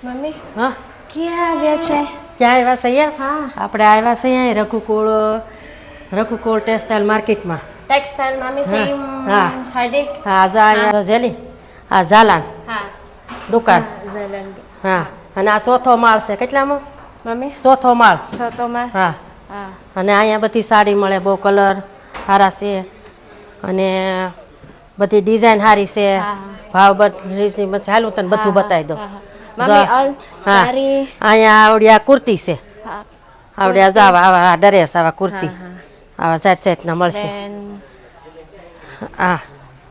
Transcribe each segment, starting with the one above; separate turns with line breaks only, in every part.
Mummy
હા
ક્યાં આવ્યા છે?
ક્યાં આવ્યા છે અહીંયા?
હા
આપણે આવ્યા છે અહીંયા રઘુકુળ ટેક્સટાઇલ માર્કેટમાં.
ટેક્સટાઇલ મમ્મી
હા
સેમ
હા
હાર્દિક.
હા જો અહીંયા જેલી આ ઝાલાન
હા
દુકાન.
જલંદી.
હા અને આ ચોથો માળ છે. કેટલામાં?
મમ્મી
ચોથો માળ.
સતોમાં.
હા
હા
અને અહીંયા બધી સાડી મળે, બહુ કલર સારા છે અને બધી ડિઝાઇન સારી છે.
હા
ભાવ બધી ચાલું તને બધું બતાવી દો.
હા
જો
મમ્મી ઓલ
હા
સારી.
અહીંયા આવડ્યા કુર્તી છે.
હા
આવડ્યા જો આવા ડ્રેસ, આવા
હા
કુર્તી,
હા
આવા જાત જાતના મળશે.
બેન.
હા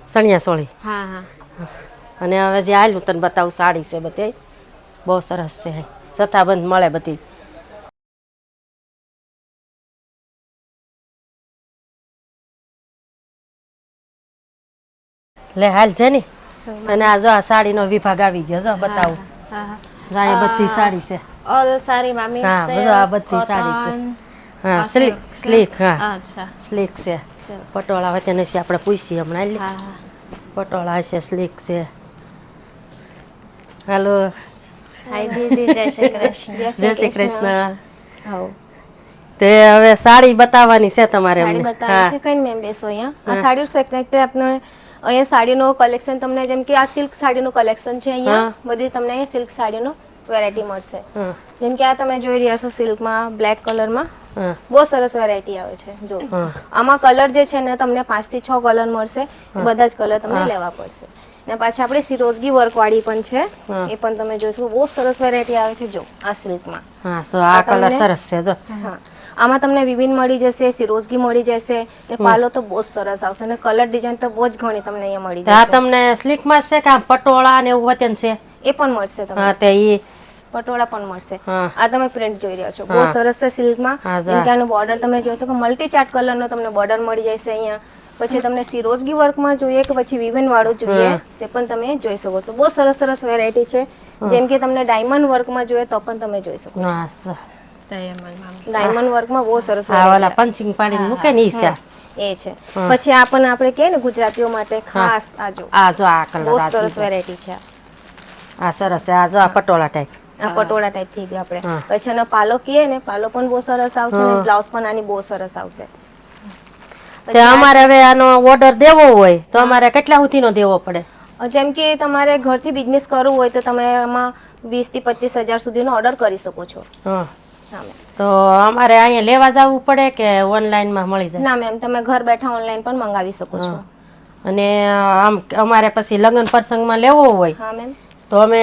સણિયા સોળી.
હા હા
અને હવે જે આવેલું તને બતાવું સાડી છે બધી બહુ સરસ છે. જથ્થાબંધ મળે બધી. લે હાલ છે ને તને આ જો આ સાડીનો વિભાગ આવી ગયો. જો બતાવું.
હા
અહીંયા બધી સાડી છે.
ઓલ સારી મમ્મી
હા બધું આ બધી સાડી છે. હા સ્લીક. હા
અચ્છા
સ્લીક છે.
સિલ્ક.
પટોળા વચ્ચે છે આપણે પૂછીએ હમણાં. લે
હા
પટોળા છે, સ્લીક છે. હાલો
હાય દીદી, જય શ્રી કૃષ્ણ.
જય શ્રી કૃષ્ણ.
હા
તે હવે સાડી બતાવવાની છે તમારે
સાડી
અમને.
બતાવી
હા
છે. કઈ મેમ બેસો અહીંયા. આ
હા
સાડી સેક્ટર આપણે અહીંયા સાડીનું કલેક્શન તમને જેમ કે આ સિલ્ક સાડીનું કલેક્શન છે. અહીંયા
હા
બધી તમને અહીંયા સિલ્ક સાડીનું વેરાયટી મળશે.
હા
જેમ કે આ તમે જોઈ રહ્યા છો સિલ્કમાં બ્લેક કલરમાં
હા
બહુ સરસ વેરાયટી આવે છે. જો
હા
આમાં કલર જે છે ને તમને 5 થી 6 કલર મળશે. બધા જ કલર તમને
હા.
લેવા પડશે. ને પાછી આપણે સિરોજગી વર્કવાળી પણ છે.
હા.
એ પણ તમે જોશો બહુ સરસ વેરાયટી આવે છે. જો આ સિલ્કમાં.
હા સો આ કલર સરસ છે. જો
હા આમાં તમને વિવિન મળી જશે, સિરોજગી મળી જશે ને પાલો તો બહુ જ સરસ આવશે અને કલર ડિઝાઇન તો બહુ જ ઘણી તમને અહીંયા મળી
આ
જશે.
તમને સ્લીકમાં છે કે આમ પટોળા ને એવું વચન છે?
એ પણ મળશે
હા
તમને.
તે ઈ
પટોળા પણ મળશે.
હા
આ તમે પ્રિન્ટ જોઈ રહ્યા છો બહુ
હા
સરસ છે સિલ્કમાં.
હા
જેમ
જા
કે આનું બોર્ડર તમે જોશો કે મલ્ટી ચાર્ટ કલરનો તમને બોર્ડર મળી જશે અહીંયા. પછી તમને સિરોજગી વર્કમાં જોઈએ કે પછી વિવન વાળું જોઈએ
હા
તે પણ તમે જોઈ શકો છો. બહુ સરસ સરસ વેરાયટી છે. જેમ કે તમને ડાયમંડ વર્કમાં જોઈએ તો પણ તમે જોઈ શકો છો.
હા
ડાયમંડ વર્કમાં બહુ સરસ
હા ઓલા
વેરાયટી.
પંચિંગ પાડીને મૂકે ને ઈ છે.
એ છે.
હા.
પછી આ પણ આપણે કહીએ ને ગુજરાતીઓ માટે
હા
ખાસ આ જો
આ જો આ કલર
બહુ
આ
સરસ
જો
વેરાયટી છે.
આ સરસ છે. આ જો આ પટોળા ટાઈપ.
આ પટોળા ટાઈપ થઈ ગયો આપણે.
હા
પછી એનો પાલો કહીએ ને પાલો પણ બહુ સરસ આવશે ને
હા
બ્લાઉઝ પણ આની બહુ સરસ આવશે.
તે
પછી
અમારે હવે આનો ઓર્ડર દેવો હોય તો અમારે કેટલા સુધીનો દેવો પડે?
જેમ કે તમારે ઘરથી બિઝનેસ કરવું હોય તો તમે એમાં 20 થી 25 હજાર સુધીનો ઓર્ડર કરી શકો છો.
હા
હા મેમ.
તો અમારે અહીંયા લેવા જવું પડે કે ઓનલાઈનમાં મળી જાય?
ના મેમ તમે ઘર બેઠા ઓનલાઈન પણ મંગાવી શકો
હા
છો.
અને આમ અમારે પછી લગ્ન પ્રસંગમાં લેવો હોય
હા મેમ.
તો અમે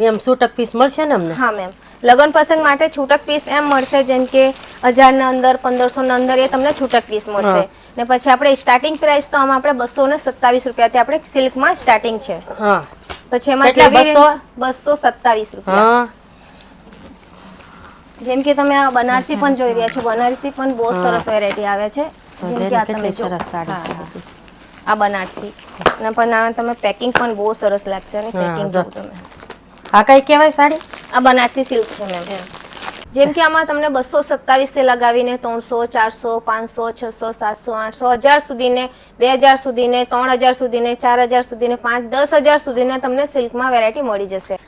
એમ છૂટક પીસ મળશે ને અમને?
હા મેમ. લગ્ન પ્રસંગ માટે છૂટક પીસ એમ મળશે જેમ કે 1000 ના અંદર 1500 ના અંદર એ તમને છૂટક પીસ મળશે.
હા
ને પછી આપણે સ્ટાર્ટિંગ પ્રાઇસ તો આમાં આપણે 227 રૂપિયાથી આપણે સિલ્કમાં સ્ટાર્ટિંગ છે.
હા
પછી એમાં
કેટલા?
જેવી
200?
રેન્જ 227 રૂપિયા.
હા
જેમ કે તમે આ બનારસી પણ જોઈ રહ્યા છો. બનારસી પણ બહુ સરસ વેરાયટી આવે છે. જેમ કે
જેની
આ તમે
કેટલી
જો
સરસ સાડી છે
હા
બધી.
આ બનારસી અને પણ આ તમે પેકિંગ પણ બહુ સરસ લાગશે અને
હા
પેકિંગ
જો
જોવું તમે.
આ કઈ કહેવાય સાડી?
આ બનારસી સિલ્ક છે મેમ. જેમ કે આમાં તમને 227 થી લગાવીને 300, 400, 500, 600, 700, 800, 1000 સુધી ને 2000 સુધી ને 3000 સુધી ને 4000 સુધી ને 5-10 હજાર સુધી ને તમને સિલ્કમાં વેરાયટી મળી જશે.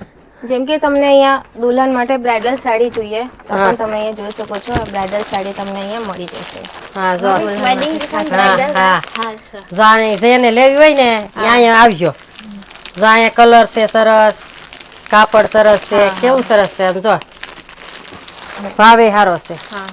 જેમ કે તમને અહીંયા દુલ્હન માટે બ્રાઇડલ સાડી જોઈએ તો
હા
પણ તમે અહીંયા જોઈ શકો છો. આ બ્રાઇડલ સાડી તમને અહીંયા મળી જશે.
હા જો
વેડિંગ ડિઝાઇન
હા
બ્રાઇડલ.
હા
હા સર.
જો આને જેને લેવી હોય ને અહીંયા આવજો. જો અહીંયા કલર છે સરસ, કાપડ સરસ છે, કેવું સરસ છે. આમ જો ભાવે સારો છે.
હા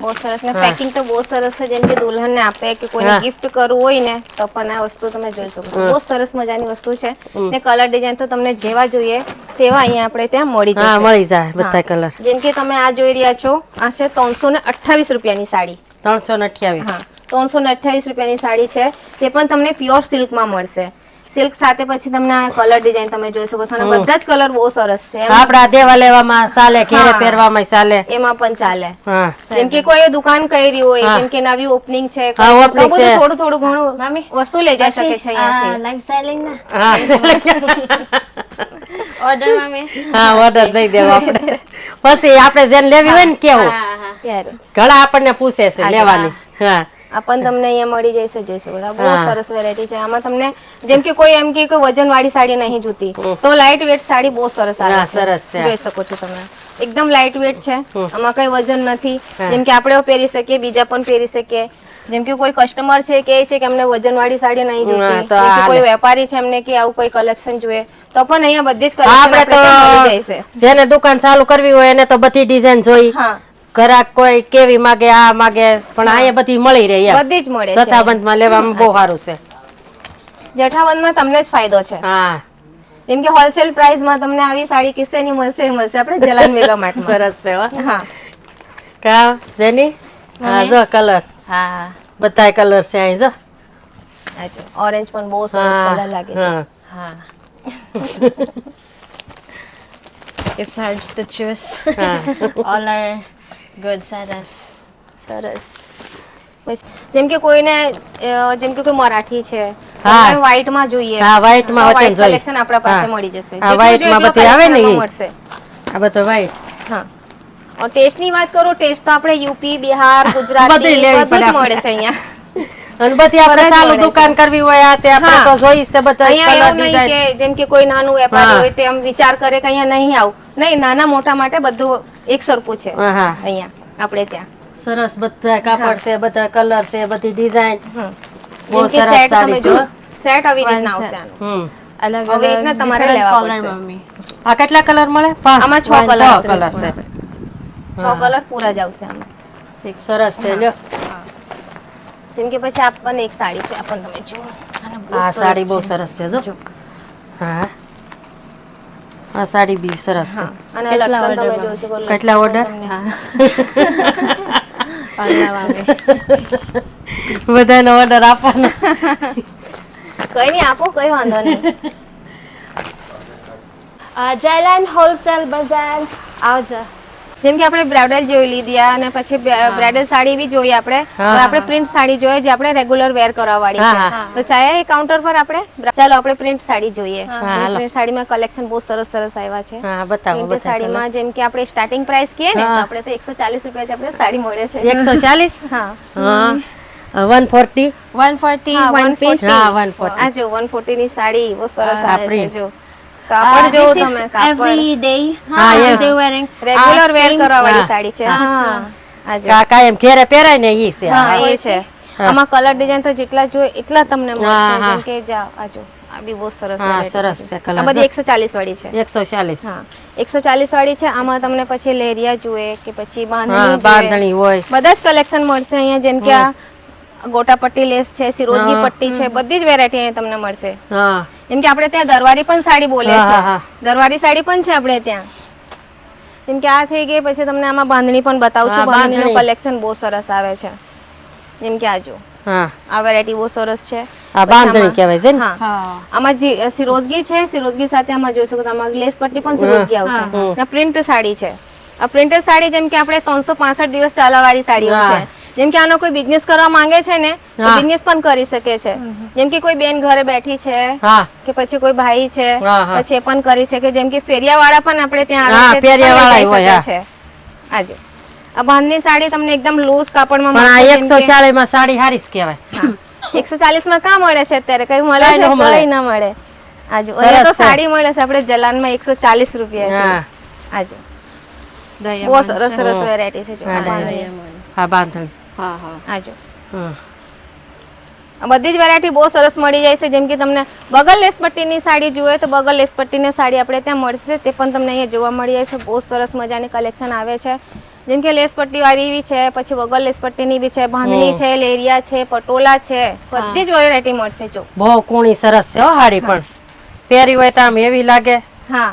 બહુ સરસ ને
હા
પેકિંગ તો બહુ સરસ છે. જેમ કે દુલ્હનને આપે કે કોઈને
હા
ગિફ્ટ કરવું હોય ને તો પણ આ વસ્તુ તમે જોઈ શકો છો. બહુ સરસ મજાની વસ્તુ છે. ને કલર ડિઝાઇન તો તમને જેવા જોઈએ તેવા અહીંયા આપણે ત્યાં મળી
હા
જશે.
મળી જાય
હા
બધા કલર.
જેમ કે તમે આ જોઈ રહ્યા છો આ છે 328 રૂપિયાની સાડી.
328.
હા 328 રૂપિયાની સાડી છે. તે પણ તમને પ્યોર સિલ્કમાં મળશે. સિલ્ક સાથે પછી તમને આ કલર ડિઝાઇન તમે જોઈ શકો છો અને બધા જ કલર બહુ સરસ છે.
આપડા દેવા લેવામાં ચાલે, ઘેરે
હા
પહેરવામાં ચાલે.
એમાં પણ ચાલે.
હા
જેમ કે કોઈ દુકાન કરી હોય
હા
જેમ કે નવી ઓપનિંગ છે
હા
કોઈ છે તો
ઓપનિંગ છે.
બધું થોડું થોડું ઘણું વસ્તુ લઈ જઈ શકે છે અહીંયાથી.
લાઈફ સ્ટાઈલિંગ ના
હા
ઓર્ડર માં
હા ઓર્ડર દઈ દેવો આપણે. પછી આપણે જેને લેવી હોય ને કેવું
ત્યારે
ઘણા આપણને પૂછે છે લેવાની. હા
આ પણ તમને અહીંયા મળી જશે, જોઈ શકો છો. આ બહુ સરસ વેરાયટી છે. આમાં તમને જેમ કે કોઈ એમ કે વજન વાળી સાડી નહીં જોતી તો લાઇટ વેટ સાડી બહુ સરસ આવે છે.
સરસ છે.
જોઈ શકો છો તમે, એકદમ લાઇટ વેટ છે. આમાં કઈ વજન નથી. જેમ કે આપણે પહેરી શકીએ, બીજા પણ પહેરી શકીએ. જેમ કે કોઈ કસ્ટમર છે કે છે કે અમને વજન વાળી સાડી નહીં જોતી, જેમ કે કોઈ વેપારી છે એમને કે આવું કોઈ કલેક્શન જોઈએ તો પણ અહીંયા બધી જ કલેક્શન
આપણે તો
મળી જશે.
જેને દુકાન ચાલુ કરવી હોય એને તો બધી ડિઝાઇન જોઈ,
હા,
ઘરાક કોઈ કેવી માગે આ માગે, પણ અહીંયા બધી મળી રહી.
બધી જ મળે છે.
સથાબંધમાં લેવામાં બહુ સારું છે.
જઠાબંધમાં તમને જ ફાયદો છે.
હા,
જેમ કે હોલસેલ પ્રાઇસમાં તમને આવી સાડી કિસ્સેની મળશે આપણે જલાન મેગા માર્ટમાં.
સરસ છે હો.
હા,
કા જેની? હા, જો કલર,
હા,
બધા કલર છે અહીં જો.
આ જો ઓરેન્જ પણ બહુ સરસ કલર લાગે છે.
હા.
It's hard to choose.
હા.
All are good saras.
સરસ. જેમ કે કોઈને જેમ કે કોઈ મરાઠી છે,
હા.
વ્હાઈટ માં જોઈએ,
હા, white માં
white
વચન જોઈએ.
collection આપણા પાસે
હા.
મળી જશે.
હા,
જેટલું
white
જોઈએ
માં
એટલું
બધી આવે ને
collection
ઈ.
મળશે.
આ બધો વ્હાઈટ.
હા. और ટેસ્ટ ની વાત કરું, ટેસ્ટ તો આપણે યુપી, બિહાર, ગુજરાતી
બધી લેવી
બધું જ
પડે
મળે છે અહીંયા.
અને બધી આપણે
બધા જ
ચાલુ
મળે છે.
દુકાન કરવી હોય આ તે આપણે
હા.
તો જોઈશ તે બધા
અહીંયા
કલર
એવું નહીં
ડિઝાઇન.
કે જેમ કે કોઈ નાનું વેપારી
હા.
હોય તે આમ વિચાર કરે કે અહીંયા નહીં આવું. નહીં, નાના મોટા માટે બધું એક સરખું છે
હા, હા.
અહીંયા આપણે ત્યાં.
સરસ બધા કાપડ છે, બધા કલર છે, બધી ડિઝાઇન. બહુ
જેમ કે
સરસ
સેટ
સાડી
તમે
છે
જો,
હો.
સેટ આવી રીતના આવશે આનું.
હમ.
Alag
આવી રીતના તમારે
different
લેવા
color,
પડશે.
mummy.
આ કેટલા કલર મળે? 5.
આમાં 6 કલર આવશે.
કલર છે.
6 કલર પૂરા જ આવશે આમાં.
સરસ છે લ્યો.
જેમ કે પછી આપણને એક સાડી છે, આપણ તમે જુઓ. આનો બહુ
આ
સરસ
સાડી બહુ
છે.
સરસ છે જો.
જો.
હા, આ સાડી બી સરસ છે.
હા. અને
કેટલા
લટકન તમે
order
જોઈ શકો. લટકન
કેટલા order?
તમને-
Allah, mummy.
બધાનો ઓર્ડર આપવાનો.
કઈ નહીં, આપો, કઈ વાંધો નહીં.
Jalan Wholesale Bazaar. Auja.
જેમ કે આપણે બ્રાઇડલ જોઈ લીધી અને પછી બ્રાઇડલ સાડી બી જોઈએ આપણે.
હા,
હવે આપણે પ્રિન્ટ સાડી જોઈએ જે આપણે રેગ્યુલર વેર કરવા વાળી
હા,
છે. તો ચાहे કાઉન્ટર પર આપણે ચાલો આપણે પ્રિન્ટ સાડી જોઈએ.
હાલો.
પ્રિન્ટ સાડીમાં કલેક્શન બહુ સરસ સરસ આવ્યા છે.
હા, બતાવો
પ્રિન્ટ સાડીમાં જેમ કે આપણે સ્ટાર્ટિંગ પ્રાઇસ કહીએ ને તો
હા.
આપણે તો 140 રૂપિયાથી આપણે સાડી મળે છે.
140.
હા.
હા, 140.
140,
હા,
one piece.
હા, 140.
આ જો 140 ની સાડી બહુ સરસ
આ
આવે છે.
print.
જો કાપડ જો
This is
તમે કાપડ
every day.
હા, yeah.
They wearing.
Regular wear
same.
કરવા વાળી
હા.
સાડી છે.
અચ્છા.
આ જો
કાકા એમ ઘેરે પહેરાય ને ઈ છે.
હા, એ છે. આમાં કલર ડિઝાઇન તો જેટલા જોઈએ એટલા તમને
હા,
મળશે.
હા.
જેમ કે જા આ જો આ બી બહુ સરસ
હા,
variety
સરસ છે
આ
colour.
બધી 140 વાળી છે.
140.
હા, 140 વાળી છે. આમાં તમને પછી લેરિયા જોઈએ કે પછી
હા,
બાંધણી જોઈએ,
બાંધણી હોય.
બધા જ કલેક્શન મળશે અહીંયા. જેમ કે આ ગોટા પટ્ટી લેસ છે, સિરોજની
હા.
પટ્ટી છે, બધી જ વેરાયટી અહીંયા તમને મળશે.
હા,
જેમ કે આપણે ત્યાં દરવારી પણ સાડી બોલે
હા,
છે.
હા.
દરવારી સાડી પણ છે આપણે ત્યાં. જેમ કે આ થઈ ગઈ, પછી તમને આમાં બાંધણી પણ બતાવું છું.
હા,
બાંધણીનું
બાંધણી.
કલેક્શન બહુ સરસ આવે છે. જેમ કે આ જો
હા.
આ વેરાયટી બહુ સરસ છે.
આ
પછી
બાંધણી
આમાં-
કહેવાય છે ને?
હા.
હા.
આમાં સિરોજગી છે, સિરોજગી સાથે આમાં જોઈ શકો છો, આમાં ગ્લેસ પટ્ટી પણ સિરોજગી આવશે. અને પ્રિન્ટ સાડી છે. આ પ્રિન્ટેડ સાડી જેમ કે આપણે 365 દિવસ ચાલવાવાળી સાડીઓ
હા.
છે. જેમ કે આનો કોઈ બિઝનેસ કરવા માંગે છે ને તો
હા.
બિઝનેસ પણ કરી શકે છે. જેમ કે કોઈ બેન ઘરે બેઠી છે
હા,
કે પછી કોઈ ભાઈ છે
હા, હા.
પછી એ પણ કરી શકે. જેમ કે ફેરિયાવાળા પણ આપણે ત્યાં
હા,
આવે છે, તે પણ
ફેરિયાવાળા
લઈ
હોય,
શકે છે. આજે આ બાંધની સાડી તમને એકદમ લૂઝ કાપડમાં
પણ આ
મળશે. જેમ કે-
140 માં સાડી હારી જ કહેવાય.
હા. 140 માં કા મળે છે અત્યારે? કઈ મળે
કાંઈ
છે?
ન મળે.
કઈ ના મળે. આજો
સરસ
અહીંયા તો
છે.
સાડી મળે છે આપણે જલાનમાં 140 રૂપિયા.
હા,
આજો બહુ
Diamond.
સરસ સરસ વેરાયટી છે. જો
હા,
આ બાંધણી.
Diamond.
હા, બાંધણી.
Ha ha.
આજો
હા.
આ બધી જ વેરાયટી બહુ સરસ મળી જાય છે. જેમ કે તમને બગલ લેસ પટ્ટીની સાડી જોઈએ તો બગલ લેસ પટ્ટીની સાડી આપણે ત્યાં મળશે, તે પણ તમને અહીંયા જોવા મળી જાય છે. બહુ સરસ મજાની કલેક્શન આવે છે. જેમ કે લેસ પટ્ટી વાળી બી છે, પછી વગર લેસ પટ્ટીની બી છે, બાંધણી છે, લેરિયા છે, પટોલા છે, બધી જ વેરાયટી મળશે. જો
બહુ કૂણી સરસ છે હો હાડી પણ. પહેરી હોય તો આમ એવી લાગે.
હા,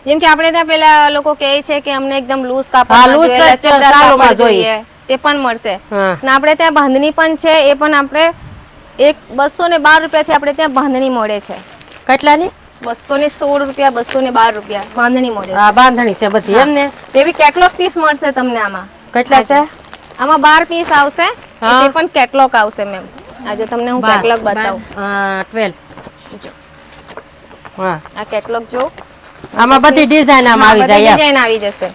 જેમ કે આપણે ત્યાં પેલા લોકો કહે છે કે અમને એકદમ લૂઝ
હા,
કાપડ
loose
જોઈએ,
જ
લચકદાર
સાલોમાં
કાપડ
જોઈએ.
જોઈએ, તે પણ મળશે.
હા.
ને આપણે ત્યાં બાંધણી પણ છે, એ પણ આપણે 212 રૂપિયાથી આપણે ત્યાં બાંધણી મળે છે.
કેટલાની?
216 રૂપિયા, 212 રૂપિયા બાંધણી મળે છે.
આ બાંધણી છે બધી એમ ને?
તેવી કેટલોગ પીસ મળશે તમને આમાં.
કેટલા છે?
આમાં 12 પીસ આવશે.
હા.
તે પણ કેટલોગ આવશે મેમ. આજે તમને હું
12.
કેટલોગ બતાવું.
હા, 12.
જો
હા,
આ કેટલોગ જો
આમાં બધી ડિઝાઇન આમ આવી જાય એમ.
ડિઝાઇન આવી જશે.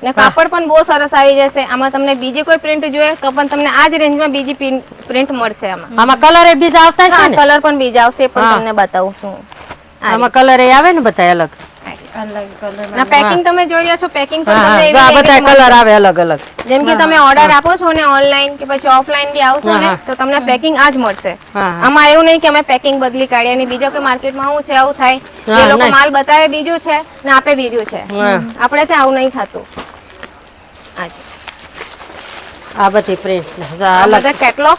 ને કાપડ પણ બહુ સરસ આવી જશે. આમાં તમને બીજી કોઈ પ્રિન્ટ જોઈએ તો પણ તમને આ જ રેન્જમાં બીજી પ્રિન્ટ મળશે.
આમાં કલર એ બીજા આવતા છે ને?
કલર પણ બીજા આવશે, એ પણ
હા.
તમને બતાવું છું.
આમાં કલર એ આવે ને બધા અલગ?
અલગ કલર
ના પેકિંગ તમે જોઈ રહ્યા છો, પેકિંગ પણ
હા,
તમને
જો આ
એવી
બધા
એવી
કલર આવે અલગ અલગ.
જેમ કે તમે ઓર્ડર આપો છો ને ઓનલાઈન કે પછી ઓફલાઈન બી આવશો ને તો તમને પેકિંગ આ જ મળશે.
હા.
આમાં એવું નહીં કે અમે પેકિંગ બદલી કાઢીએ અને બીજા કોઈ માર્કેટમાં શું છે આવું થાય
હા,
એ લોકો
નહીં.
માલ બતાવે બીજું છે ને આપે બીજું છે.
હા.
આપણે ત્યાં આવું નહીં થતું. આજે
આ બધી પ્રિન્ટ
આ
અલગ.
બધા કેટલોગ,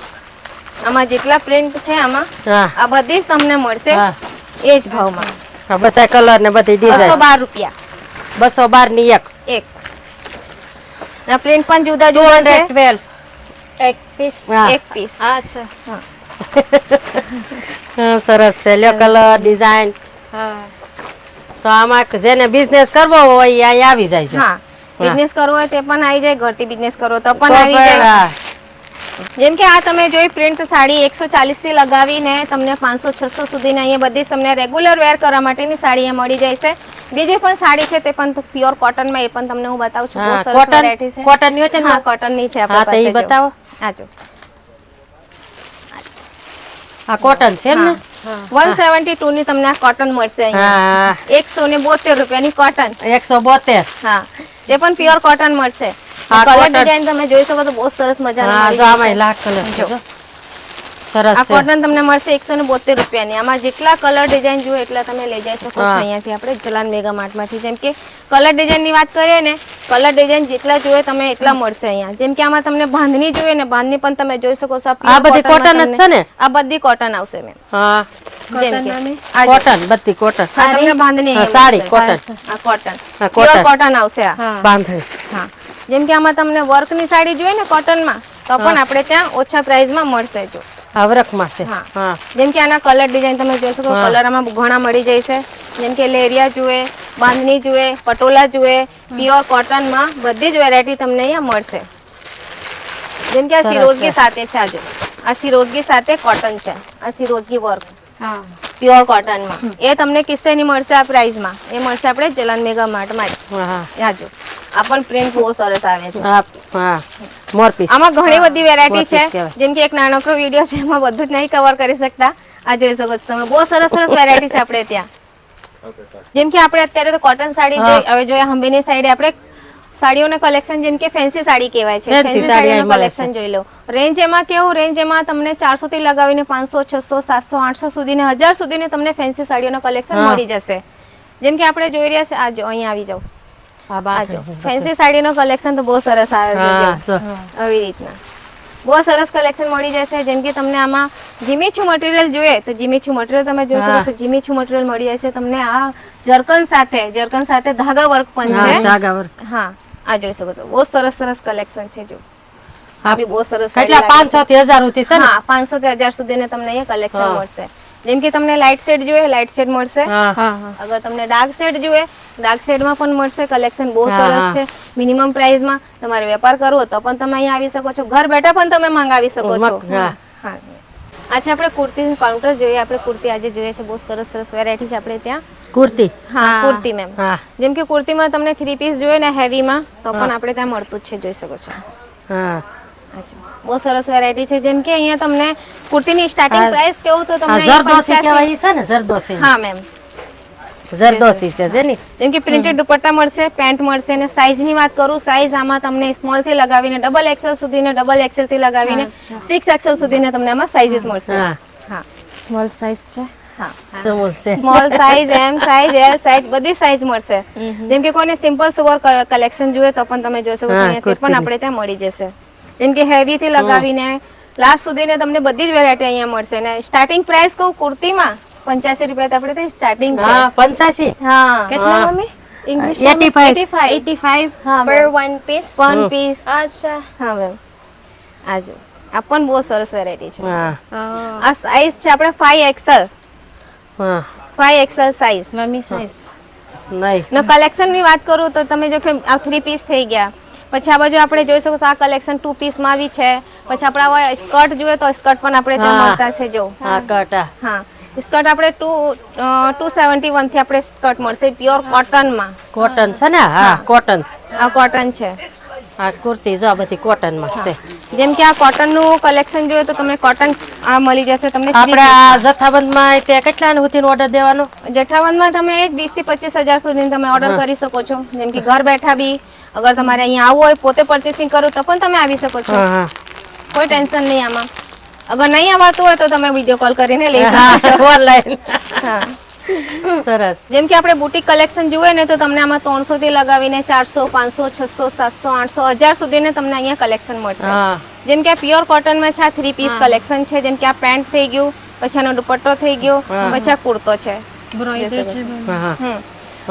આમાં જેટલા પ્રિન્ટ છે આમાં
હા,
આ બધી જ તમને મળશે
હા.
એ જ ભાવમાં.
આ બધા કલર ને બધી ડિઝાઇન
212 રૂપિયા
212 ની એક.
એક. ના પ્રિન્ટ પણ જુદા જુદા છે.
212.
એક પીસ
હા.
એક પીસ.
અચ્છા
હા, સરસ છે. લ્યો કલર ડિઝાઇન.
હા
તો આમાં જેને બિઝનેસ કરવો હોય એ અહીં આવી જાય છે.
હા, બિઝનેસ કરવો હોય તે પણ આવી જાય, ઘરથી બિઝનેસ કરવો તો
તો
પણ આવી
પણ,
જાય.
હા.
જેમ કે આ તમે જોઈ પ્રિન્ટ સાડી 140 થી લગાવીને તમને 500-600 સુધીની અહીંયા બધી જ તમને રેગ્યુલર વેર કરવા માટેની સાડી અહીંયા મળી જાય છે. બીજી પણ સાડી છે તે પણ પ્યોર કોટનમાં, એ પણ તમને હું બતાવું છું. બહુ
હા,
સરસ
કોટન
વેરાયટી છે.
કોટનની હોય છે ને?
હા, કોટનની છે
હા,
આપણી
તો
પાસે.
ઈ બતાવો.
આ જો
આ કોટન છે એમ ને?
172 ની તમને આ કોટન મળશે અહીંયા.
હા,
172 રૂપિયાની કોટન.
172.
હા, તે પણ પ્યોર કોટન મળશે.
હા,
કલર
cotton.
ડિઝાઇન તમે જોઈ શકો તો બહુ સરસ મજાનું
હા,
મળી
જો આમાં
જશે.
લાખ કલર છે
જો.
જો. સરસ
આ
છે.
કોટન તમને મળશે 172 રૂપિયાની. આમાં જેટલા કલર ડિઝાઇન જોઈએ એટલા તમે લઈ જઈ શકો છો
હા.
અહીંયાથી આપણે જલાન મેગા માર્ટમાંથી. જેમ કે કલર ડિઝાઇનની વાત કરીએ ને, કલર ડિઝાઇન જેટલા જોઈએ તમે એટલા મળશે અહીંયા. જેમ કે આમાં તમને બાંધણી જોઈએ ને, બાંધણી પણ તમે જોઈ શકો છો.
આ બધી
pure
કોટન જ
cotton
છે
માં
ને?
આ બધી કોટન આવશે મેમ.
હા,
જેમ કે
કોટન
આ જો.
કોટન બધી કોટન.
આ તમને બાંધણી
હા,
અહીંયા
સાડી
મળશે.
કોટન.
આ કોટન.
હા,
પ્યોર
cotton.
કોટન આવશે આ.
હા
બાંધણી.
હા, જેમ કે આમાં તમને વર્કની સાડી જોઈએ ને કોટનમાં તો પણ આપણે ત્યાં ઓછા પ્રાઇસમાં મળશે. જો
આ વર્કમાં છે.
હા.
હા,
જેમ કે આના કલર ડિઝાઇન તમે જોઈ શકો,
હા.
કલર આમાં ઘણા મળી જાય છે. જેમ કે લેરિયા જુએ, બાંધણી જુએ, પટોલા જુએ, પ્યોર કોટનમાં બધી જ વેરાયટી તમને અહીંયા મળશે. જેમ કે આ
સરસ
સિરોજગી
છે.
સાથે છે. આજો આ સિરોજગી સાથે કોટન છે. આ સિરોજગી વર્ક
હા
પ્યોર કોટનમાં એ તમને કિસ્સેની મળશે આ પ્રાઇસમાં. એ મળશે આપણે જલાન મેગા માર્ટમાં જ.
હા,
આજો આ પણ પ્રિન્ટ બહુ સરસ આવે છે.
હા, હા. મોરપીસ.
આમાં ઘણી બધી વેરાયટી છે.
મોરપીસ કહેવાય.
જેમ કે એક નાનકડો વિડીયો છે, એમાં બધું જ નહીં કવર કરી શકતા. આ જોઈ શકો છો તમે, બહુ સરસ સરસ વેરાયટી છે આપણે ત્યાં. જેમ કે આપણે અત્યારે તો કોટન સાડી
હા.
જોઈ, હવે જોઈએ હંબીની સાઈડે આપણે સાડીઓના કલેક્શન, જેમ કે ફેન્સી સાડી કહેવાય છે.
Fancy
ફેન્સી
સાડી
સાડીઓનું
અહીં મળે
કલેક્શન જોઈ લો. રેન્જ એમાં કેવું, રેન્જ એમાં તમને 400 થી લગાવીને 500, 600, 700, 800 સુધીને 1000 સુધીને તમને ફેન્સી સાડીઓનું કલેક્શન
હા.
મળી જશે. જેમ કે આપણે જોઈ રહ્યા છે, આ જો અહીંયા આવી જાઓ.
આ
આ
બાંધણી.
જો ફેન્સી સાડીનું કલેક્શન તો બહુ સરસ આવે છે.
હા,
જો
જો.
આવી રીતના બહુ સરસ કલેક્શન મળી જશે. જેમ કે તમને આમાં જીમીચું મટીરિયલ જોઈએ તો જીમીચું મટીરિયલ તમે જોઈ શકો
હા.
છો. જીમીચું મટીરિયલ મળી જશે તમને આ જર્કન સાથે ધાગા વર્ક પણ
હા,
છે.
ધાગા વર્ક.
હા, આ જોઈ શકો છો. બહુ સરસ સરસ કલેક્શન છે. જો આ બી બહુ સરસ સાડી
કેટલા?
લાગે
500 થી 1000 સુધી છે
છે.
ને?
હા, 500 થી 1000 સુધીને તમને અહીંયા કલેક્શન
હા.
મળશે. જેમ કે તમને લાઇટ શેડ જોઈએ, લાઇટ શેડ મળશે.
હા,
હા હા
અગર તમને ડાર્ક શેડ જોઈએ, ડાર્ક શેડમાં પણ મળશે. કલેક્શન બહુ
હા,
સરસ
હા.
છે. મિનિમમ પ્રાઇસમાં તમારે વેપાર કરવો હોય તો પણ તમે અહીંયા આવી શકો છો. ઘર બેઠા પણ તમે મંગાવી શકો છો.
હા.
હા. આજે આપણે કુર્તીનું કાઉન્ટર જોઈએ. આપણે કુર્તી આજે જોઈએ છે. બહુ સરસ સરસ વેરાયટી છે આપણે ત્યાં.
કુર્તી.
હા, કુર્તી મેમ.
હા,
જેમ કે કુર્તીમાં તમને 3 પીસ જોઈએ ને હેવીમાં તો પણ આપણે ત્યાં મળતું જ છે. જોઈ શકો છો.
હા.
અચ્છા, બહુ સરસ વેરાયટી છે. જેમ કે અહીંયા તમને કુર્તીની સ્ટાર્ટિંગ
આ-
પ્રાઇસ કેવું તો
આ
તમને
જરદોશી
85.
કહેવાય ઈ છે ને? જરદોશી.
હા મેમ.
જરદોશી છે જેની.
જેમ કે પ્રિન્ટેડ દુપટ્ટા મળશે, પેન્ટ મળશે. અને સાઈઝની વાત કરું, સાઈઝ આમાં તમને સ્મોલ થી લગાવીને ડબલ એક્સેલ સુધીને, ડબલ એક્સેલ થી લગાવીને 6XL સુધીને તમને આમાં સાઈઝીસ મળશે.
હા.
હા
સ્મોલ સાઇઝ છે
હા,
સમૂહ છે.
સ્મોલ સાઈઝ, એમ સાઈઝ, એલ સાઈઝ બધી સાઈઝ મળશે. જેમ કે કોઈને સિમ્પલ સુવર કલેક્શન જોઈએ તો પણ તમે જોઈ શકો છો.
હા,
અહીંયા તે પણ
કુર્તીની.
આપણે ત્યાં મળી જશે. જેમ કે હેવી થી લગાવીને લાસ્ટ સુધીને તમને બધી જ વેરાયટી અહીંયા મળશે. ને સ્ટાર્ટિંગ પ્રાઇસ કહું કુર્તીમાં 85 રૂપિયા આપણે ત્યાં સ્ટાર્ટિંગ છે.
હા, 85.
હા,
કેટલા
હા.
Mummy English
85.
85 હા
પર
ma'am.
One piece
one piece.
અચ્છા
હા મેમ. આજો આ પણ બહુ સરસ વેરાયટી છે.
હા,
આ સાઈઝ છે આપણે 5XL.
હા.
5XL size.
મમ્મી સાઇઝ
નહીં.
નો કલેક્શન ની વાત કરું તો તમે જો કે આ 3 પીસ થઈ ગયા. પછી આ બાજુ આપણે જોઈ શકો છો આ કલેક્શન 2 પીસમાં આવી છે. પછી આપણે સ્કર્ટ જોઈએ તો સ્કર્ટ પણ આપણે ત્યાં
હા.
મળતા છે. જો
હા, કટા.
હા, સ્કર્ટ આપણે 271 થી આપણે સ્કર્ટ મળશે પ્યોર કોટનમાં.
કોટન છે ને? હા, કોટન.
આ કોટન છે.
આ કુર્તી જો આ બધી કોટનમાં છે.
જેમ કે આ કોટન નું કલેક્શન જોઈએ તો તમને કોટન આ મળી જશે તમને
આપણે આ જથ્થાબંધમાં તે કેટલા સુધીનો ઓર્ડર દેવાનો?
જઠ્ઠાબંધમાં તમે 20 થી 25,000 સુધી તમે ઓર્ડર કરી શકો છો. જેમ કે ઘર બેઠા બી અગર તમારે અહીંયા આવવું હોય પોતે પરચેસિંગ કરો તો પણ તમે આવી શકો છો.
હા
કોઈ ટેન્શન નહીં આમાં. અગર નહીં આવતું હોય તો તમે વિડીયો કોલ કરીને લઈ શકો
હા
છો.
ઓનલાઈન
હા.
સરસ.
જેમ કે આપણે બુટીક કલેક્શન જોઈએ ને તો તમને આમાં 300 થી લગાવીને 400 500 600 700 800 1000 સુધીને તમને અહીંયા કલેક્શન મળશે.
હા
જેમ કે આ પ્યોર કોટનમાં છે, આ 3 પીસ કલેક્શન છે. જેમ કે આ પેન્ટ થઈ ગયું, પછી આનો દુપટ્ટો થઈ ગયો, પછી આ કુર્તો છે.
હા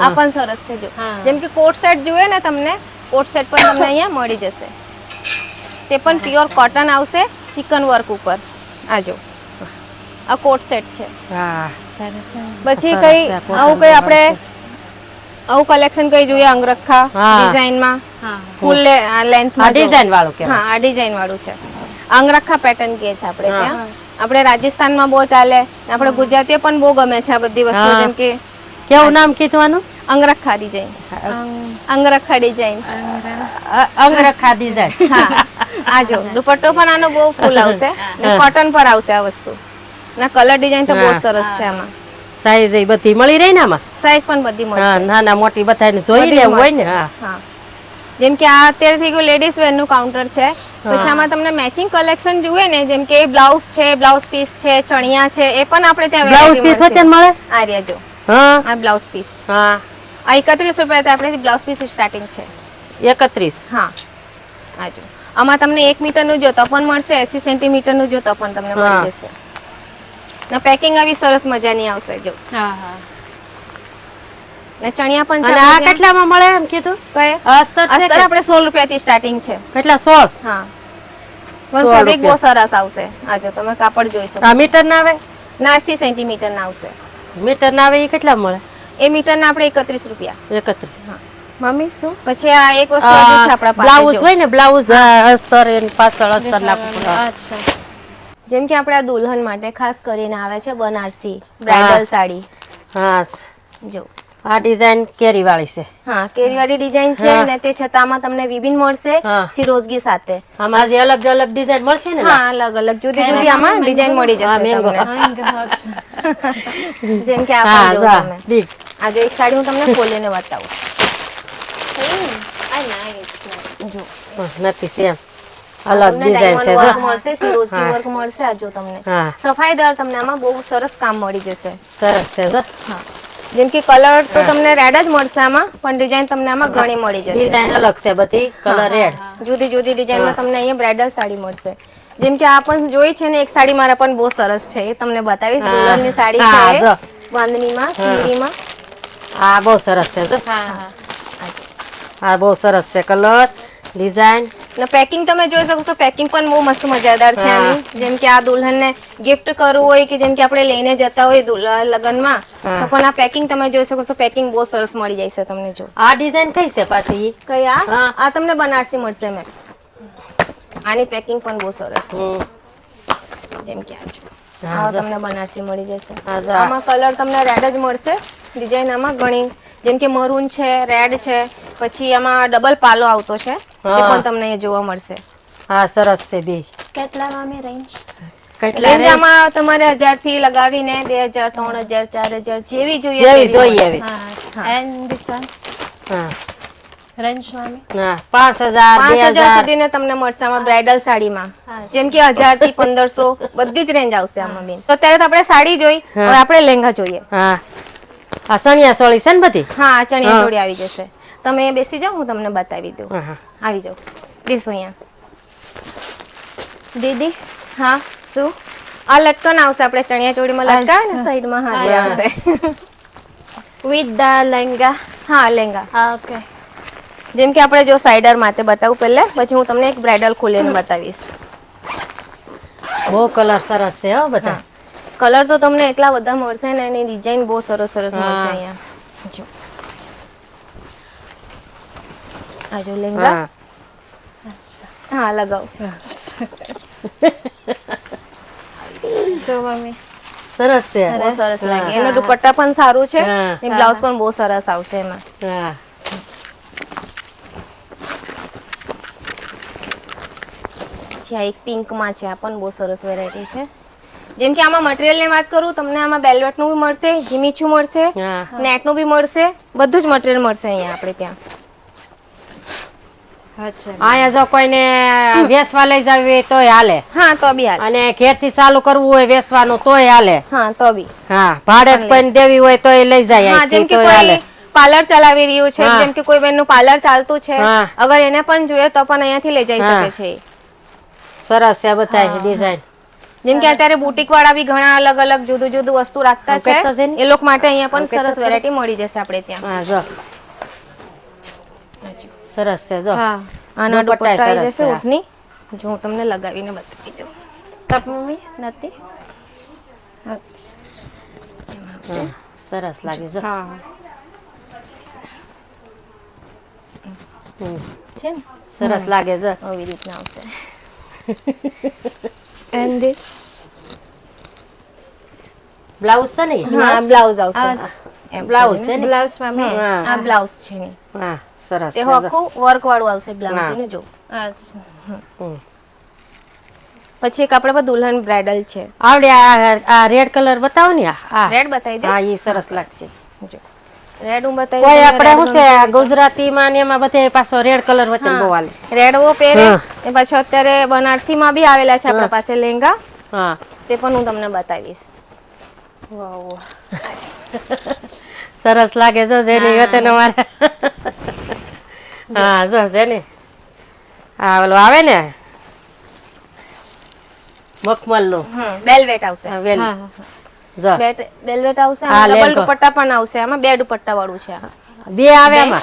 આ પણ સરસ છે જો. જેમ કે કોટ સેટ જોઈએ ને તમને કોટ સેટ પણ તમને અહીંયા મળી જશે. તે પણ પ્યોર કોટન આવશે ચિકન વર્ક ઉપર. આ જો આ કોટ સેટ છે.
હા
પછી
સરસ
કઈ
છે, કોટન
આવું કઈ આપણે આવું કલેક્શન કઈ જોઈએ અંગરખા
હા.
ડિઝાઇનમાં ફૂલ લેન્થ
આ ડિઝાઇન વાળું કે
હા આ ડિઝાઇન વાળું છે. અંગરખા પેટર્ન કહે છે આપણે ત્યાં. આપણે રાજસ્થાનમાં બહુ ચાલે, આપણે ગુજરાતીઓ પણ બહુ ગમે છે આ બધી વસ્તુ.
હા.
જેમ કે
કેવું નામ કીધું આનું?
અંગરખા ડિઝાઇન, અંગરખા ડિઝાઇન.
અંગરખા ડિઝાઇન.
હા આ જો દુપટ્ટો પણ આનો બહુ ફૂલ આવશે ને કોટન પર આવશે આ વસ્તુ. ના કલર ડિઝાઇન તો બહુ સરસ છે આમાં.
સાઈઝ એ બધી મળી રહી ને આમાં?
સાઈઝ પણ બધી મળશે.
હા નાના મોટી બધાને જોઈ
બધી
લેવું હોય ને.
મળશે.
હા
હા જેમ કે આ અત્યારે થઈ ગયું લેડીઝ વેર નું કાઉન્ટર છે. પછી આમાં તમને મેચિંગ કલેક્શન જોઈએ ને જેમ કે બ્લાઉઝ છે, બ્લાઉઝ પીસ છે, ચણિયા છે, એ પણ આપણે ત્યાં
બ્લાઉઝ પીસ વચ્ચે મળે?
આ રહ્યા જો
હા
આ બ્લાઉઝ પીસ.
હા
આ 31 રૂપિયાથી આપણે બ્લાઉઝ પીસ સ્ટાર્ટિંગ છે.
31.
હા આ જો આમાં તમને 1 મીટર નું જો તો પણ મળશે, 80 સેન્ટીમીટર નું જો તો પણ તમને મળી જશે. ને પેકિંગ આવી સરસ મજાની આવશે જો. ને ચણિયા પણ છે.
અને આ કેટલામાં મળે એમ કીધું?
કઈ
અસ્તર છે
અસ્તર
કે?
આપણે 16 રૂપિયાથી સ્ટાર્ટિંગ છે.
કેટલા? 16.
હા
16
ફેબ્રિક બહુ
રૂપિયા.
સરસ આવશે. આ જો તમે કાપડ જોઈ શકો.
આ મીટર ના આવે?
ના 80 સેન્ટીમીટર ના આવશે.
મીટર ના આવે એ કેટલા મળે?
એ મીટર ના આપણે 31 રૂપિયા.
31.
મમ્મી શું?
પછી આ એક વસ્તુ હજુ છે આપણા પાસે
બ્લાઉઝ
જો.
હોય ને બ્લાઉઝ અસ્તર એની પાછળ અસ્તર નાખવું પડે.
અચ્છા.
જેમ કે આપણે આ દુલ્હન માટે ખાસ કરીને આવે છે બનારસી બ્રાઇડલ સાડી.
હા
જો
આ ડિઝાઇન કેરી વાળી છે.
હા કેરીવાળી ડિઝાઇન છે
હા.
ને તે છતાં આમાં તમને વિભિન્ન મળશે
હા.
સિરોજગી સાથે.
આમાં જે અલગ અલગ ડિઝાઇન મળશે ને?
હા અલગ અલગ જુદી જુદી આમાં ડિઝાઇન મળી
હા,
જશે
mango.
તમને. જેમ કે આ
હા
પણ જો
જા
તમે.
દીક.
આ જો એક સાડી હું તમને ખોલીને બતાવું. જો
નથી સેમ અલગ ડિઝાઇન છે જો.
વર્ક મળશે, સિરોજકી
હા.
વર્ક મળશે. આ જો તમને
હા
સફાઈદાર તમને આમાં બહુ સરસ કામ મળી જશે.
સરસ છે જો.
હા જેમ કે કલર તો તમને રેડ જ મળશે આમાં, પણ ડિઝાઇન તમને આમાં ઘણી મળી જશે.
ડિઝાઇન અલગ છે બધી, કલર રેડ.
જુદી જુદી ડિઝાઇનમાં તમને અહીંયા બ્રાઇડલ સાડી મળશે. જેમ કે આ પણ જોઈ છે ને એક સાડી મારા પણ બહુ સરસ છે, એ તમને બતાવીશ.
હા.
દુલ્હનની સાડી
હા,
છે
જો.
બાંધણીમાં ચૂડીમાં.
આ બહુ સરસ છે જો. આ બહુ સરસ છે કલર ડિઝાઇન.
ને પેકિંગ તમે જોઈ શકો છો, પેકિંગ પણ બહુ મસ્ત મજાદાર છે
હા.
આની. જેમ કે આ દુલ્હનને ગિફ્ટ કરવું હોય કે જેમ કે આપણે લઈને જતા હોય લગ્નમાં
હા.
તો પણ આ પેકિંગ તમે જોઈ શકો છો. પેકિંગ બહુ સરસ મળી જાય છે તમને. જો
આ ડિઝાઇન કઈ છે પાછી?
કઈ
હા.
આ તમને બનારસી મળશે મેમ. આની પેકિંગ પણ બહુ સરસ છે. જેમ કે આ જો
હા,
આ
જો.
તમને બનારસી મળી જશે.
હા, જો.
આમાં કલર તમને રેડ જ મળશે. ડિઝાઇન આમાં ઘણી જેમ કે મરૂન છે, રેડ છે, પછી આમાં ડબલ પાલો આવતો છે, તે
હા.
પણ તમને અહીંયા જોવા મળશે.
હા સરસ છે બે.
કેટલામાં અમે રેન્જ?
કેટલા
રેન્જ
range?
આમાં તમારે 1000 થી લગાવીને 2000 3000 4000 જેવી જોઈએ
જેવી
તેવી
જોઈએ
મળશે.
એવી.
હા. And this one?
હા
રેન્જ મમ્મી?
હા 5000
5000
2000.
સુધીને તમને મળશે આમાં બ્રાઇડલ સાડીમાં. જેમ કે 1000 થી 1500 બધી જ રેન્જ આવશે આમાં બેન. તો અત્યારે તો આપણે સાડી જોઈ, હવે આપણે લહેંગા જોઈએ.
હા આ સણિયા સોળી છે ને બધી?
હા ચણિયા ચોળી આવી જશે. તમે બેસી જાઓ, હું તમને બતાવી દઉં.
હા, હા.
આવી જાઓ, બેસો અહીંયા.
દીદી
હા
શું?
આ લટકન આવશે, આપણે ચણિયા ચોળીમાં લટકાવે ને સાઈડમાં. હા તે આવશે.
With the lehenga?
હા લહેંગા.
હા ઓકે.
જેમ કે આપણે જો સાઈડર માટે બતાવું પહેલા, પછી હું તમને એક બ્રાઇડલ ખોલીને બતાવીશ.
બહુ કલર સરસ છે હો બધા.
કલર તો તમને એટલા બધા મળશે ને, એની ડિઝાઇન બહુ સરસ સરસ મળશે અહીંયા. જો આ જો લહેંગા.
હા
હા લગાવ.
શું મમ્મી?
સરસ છે.
બહુ સરસ લાગે. એનો દુપટ્ટા પણ સારું છે,
હા.
ને બ્લાઉઝ પણ બહુ સરસ આવશે એમાં.
હા
પછી આ એક પિંકમાં છે, આ પણ બહુ સરસ વેરાયટી છે. જેમ કે આમાં મટીરિયલની વાત કરું, તમને આમાં બેલ્વેટનું બી મળશે, જીમીચું મળશે,
હા
નેટનું બી મળશે, બધું જ મટીરિયલ મળશે અહીંયા આપણે ત્યાં.
અચ્છા
અહીંયા જો કોઈને વેસવા લઈ જવી હોય તોય હાલે,
હા તો બી હાલ,
અને ઘેરથી ચાલુ કરવું હોય વેસવાનું તોય હાલે.
હા તો બી.
હા ભાડે જ કોઈને દેવી હોય તોય લઈ જાય
હા,
અહીંથી
જેમ કે
તોય હાલે.
કોઈ પાર્લર ચલાવી રહ્યું છે,
હા.
જેમ કે કોઈ બેનનું પાર્લર ચાલતું છે,
હા.
અગર એને પણ જોઈએ તો પણ અહીંયાથી લઈ જઈ
હા.
શકે છે.
સરસ છે બધા ડિઝાઇન.
જેમ કે અત્યારે બુટીક વાળા બી ઘણા અલગ અલગ જુદું જુદું વસ્તુ રાખતા
આમ
છે,
કહેતા જઈને.
એ લોકો માટે અહીંયા પણ
આમ કહેતા
સરસ
ખરા.
વેરાયટી મળી જશે આપણે ત્યાં.
હા જો સરસ છે જો.
હા
આના
દુપટ્ટા
દુપટ્ટા આવી
સરસ
જશે
છે.
ઊંટની. જો હું તમને લગાવીને બતાવી દઉં.
તપ મમ્મી નથી
હા, સરસ લાગે જો.
હા
હમ,
છે ને
સરસ લાગે જો.
આવી રીતના આવશે.
એન્ડ ધીસ
બ્લાઉઝ છે ને ઈ?
હા, બ્લાઉઝ આવશે.
આ
એમ
બ્લાઉઝ
કરીને.
છે ને?
બ્લાઉઝ મમ્મી
હા.
આ બ્લાઉઝ છે ને.
હા સરસ
તે
છે જો.
આખું વર્ક વાળું આવશે બ્લાઉઝ
હા.
ને જો.
અચ્છા
હમ.
પછી એક આપણે પર દુલ્હન બ્રાઇડલ છે.
આવડે આ રેડ કલર બતાવો ને આ.
રેડ બતાવી દે.
હા ઈ સરસ લાગશે.
જો રેડ હું બતાવી
કોઈ
દઉં.
આપણે શું છે ગુજરાતીમાં ને એમાં બધે પાછો રેડ કલર વચ્ચે બહુ હાલે.
રેડ વો પહેરે.
હા.
એ પછી અત્યારે બનારસીમાં બી આવેલા છે આપણા
હા.
પાસે લહેંગા,
હા
તે પણ હું તમને બતાવીશ.
વાવ
સરસ લાગે જો જેની વતન અમારે. હા જો જેની હા ઓલો આવે ને મખમલનું.
બેલ્વેટ આવશે.
હા વેલ
હા
જો
બેલ્વેટ આવશે.
હા,
આમાં ડબલ
લેંઘો.
દુપટ્ટા પણ આવશે. આમાં બે દુપટ્ટા વાળું છે.
બે આવે એમાં.